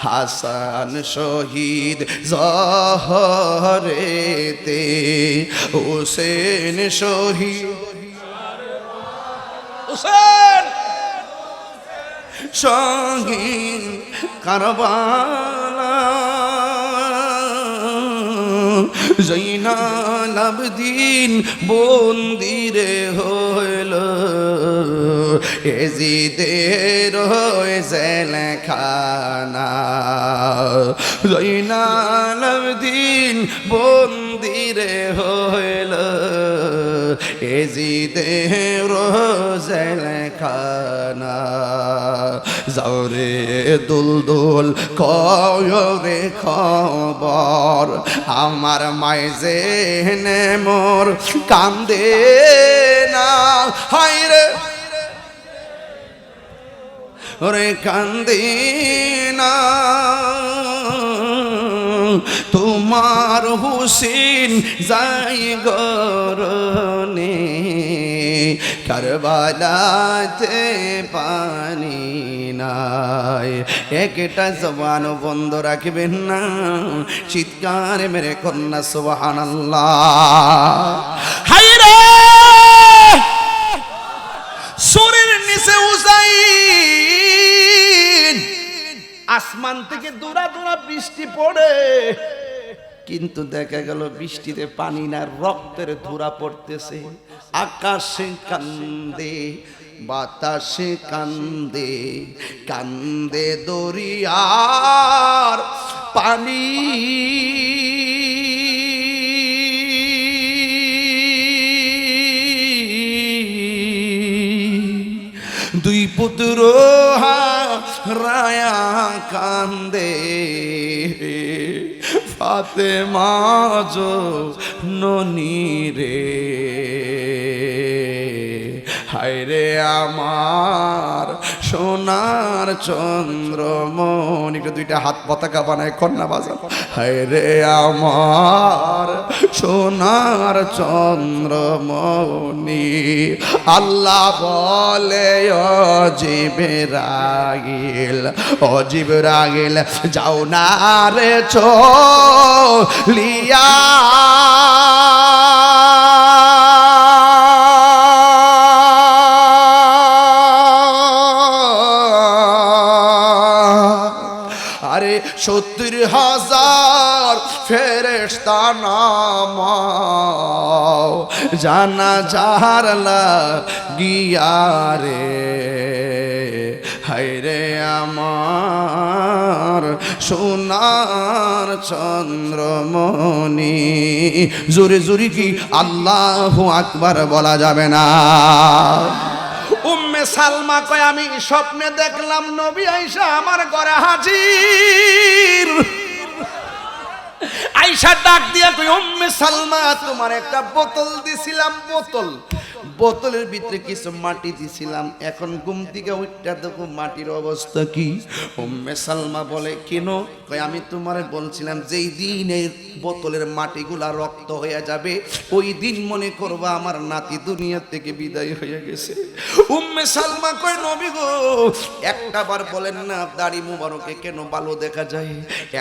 হাসান শহীদ জহরেতে, হুসেন শহীদ হুসেন শহীদ কারবালা, জৈনাল আবদিন বন্দিরে হইল, এজিদের জেলখানা। জৈনাল আবদিন বন্দিরে হইল, এজিদের জেলখানা। যাওরে দুলদুল কয়রে খবর, আমার মাইজে নে মোর কান্দে না, হায়রে ওরে কান্দে না। তোমার হুসেন যাই গরনে, কারবালাতে পানি নাই। একটা জবান বন্ধ রাখবেন না, চিৎকার মেরে কন্যা সুবহানাল্লাহ। হায়রে শরীর নিচে হুসাইন, আসমান থেকে দূরা দূরা বৃষ্টি পড়ে, কিন্তু দেখা গেল বৃষ্টিতে পানি না, রক্তের ধুরা পড়তেছে। আকাশে কান্দে বাতাসে কান্দে, কান্দে দরিয়ার পানি। দুই পুত্র হারায়া কান্দে, ফাতেমা জননী রে। হায়রে আমার সোনার চন্দ্রমণি, দুইটা হাত পতাকা বানায় কন্যা বাজান। হায়রে আমার সোনার চন্দ্রমণি, আল্লাহ বলে ও জিবরাইল, ও জিবরাইল যাও না রে চলিয়া, আরে 70,000 ফেরেশতা নামাও জানাজার লাগিয়া রে। হায়রে আমার সোনার চন্দ্রমণি, জোরে জোরে কি আল্লাহু আকবার বলা যাবে না? উম্মে সালমা কয় আমি স্বপ্নে দেখলাম নবী আয়েশা আমার ঘরে হাজির। আয়েশা ডাক দিয়া কই উম্মে সালমা তোমার একটা বোতল দিছিলাম, বোতলের ভিতরে কিছু মাটি দিছিলাম, এখন ঘুম থেকে উঠটা দেখো মাটির অবস্থা কি। উম্মে সালমা বলে কেন? কই আমি তোমারে বলছিলাম যেই দিন এই বোতলের মাটিগুলা রক্ত হয়ে যাবে ওই দিন মনে করবা আমার নাতি দুনিয়া থেকে বিদায় হয়ে গেছে। উম্মে সালমা কয় নবী গো একটাবার বলেন না দাড়ি মুবারকে কেন ভালো দেখা যায়,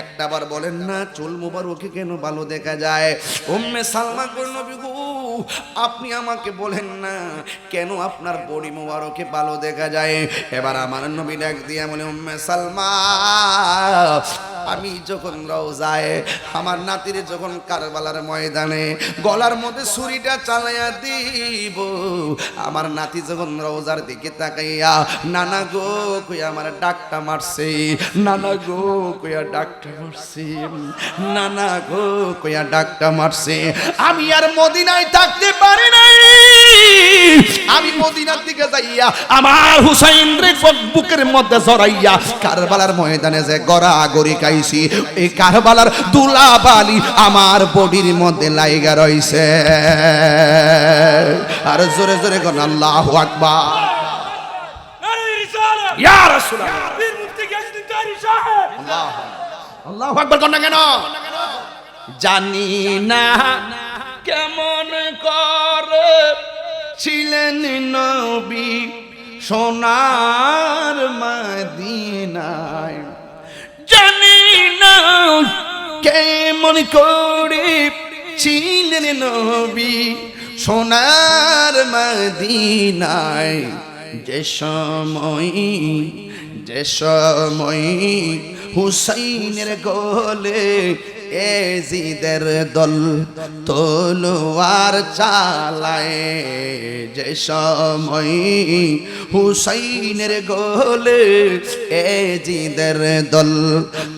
একটাবার বলেন না চুল মুবারকে কেন ভালো দেখা যায়। উম্মে সালমা কয় নবী গো আপনি আমাকে বলেন না কেন আপনার বডি মুবারকে ভালো দেখা যায়। এবার আমার নবী ডাক দিয়ে বলে উম্মে সালমা আমি যখন রওজায় আমার নাতিরে যখন কারবালার ময়দানে গলার মধ্যে ছুরিটা চালাইয়া দিব, আমার নাতি যখন রওজার দিকে তাকাইয়া নানা গো কইয়া আমার ডাকটা মারছে, নানা গো কইয়া ডাকটা মারছে, নানা গো কইয়া ডাকটা মারছে, আমি আর মদিনায় থাকতে পারি নাই, আমি মদিনার দিকে যাইয়া আমার হুসাইন রে বুকের মধ্যে জড়াইয়া কারবালার ময়দানে যে গড়াগড়ি খাইছি এই কারবালার দুলাবালি আমার বডির মধ্যে লাইগা রইছে। আর জোরে জোরে কোন আল্লাহু আকবার। ইয়া রাসূলুল্লাহ আল্লাহু আকবার কোন না কেন? জানি না কেমন করে ছিলেন নবী সোনার মদিনায়, জানি না কেমন করে ছিলেন নবী সোনার মদিনায়, যে সময় হুসাইনের গলে এজিদের দল তলোয়ার চালায়, যে সময় হুসাইনের গলে এজিদের দল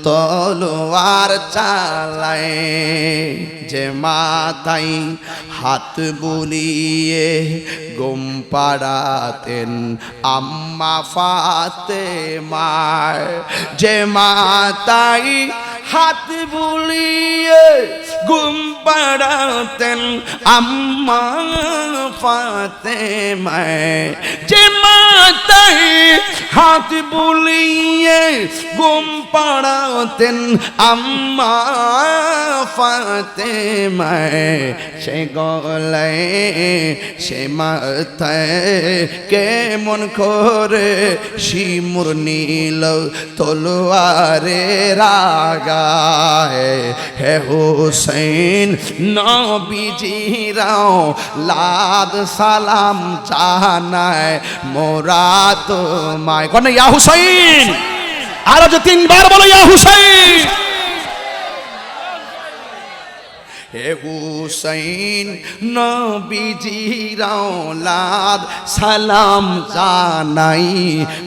তলোয়ার চালায়, যে মাথায় হাত বুলিয়ে ঘুম পাড়াতেন আম্মা ফাতেমা, যে মাথায় হাত বুলিয়ে ঘুম পাড়াতেন আম্মা ফাতেমা, যে মাথায় হাত বুলিয়ে ঘুম পাড়াতেন আম্মা ফাতেমা, সে গলায় সে মাথায় কেমন করে শিমুর নীল তলোয়ারে রাগায়, হে হুসাইন নবীজিরাও লাদ সালাম জানায় মোরা তোমায়। কোন ইয়া হুসাইন? আর যে তিনবার বলো ইয়া হুসাইন। হে হুসাইন নবীজির আওলাদ সালাম জানাই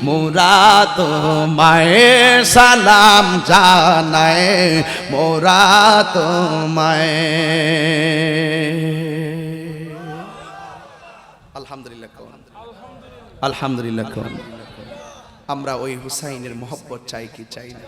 মোরা তোমায়, সালাম জানাই মোরা তোমায়। আলহামদুলিল্লাহ আলহামদুলিল্লাহ। আমরা ওই হুসাইনের মহব্বত চাই কি চাই না?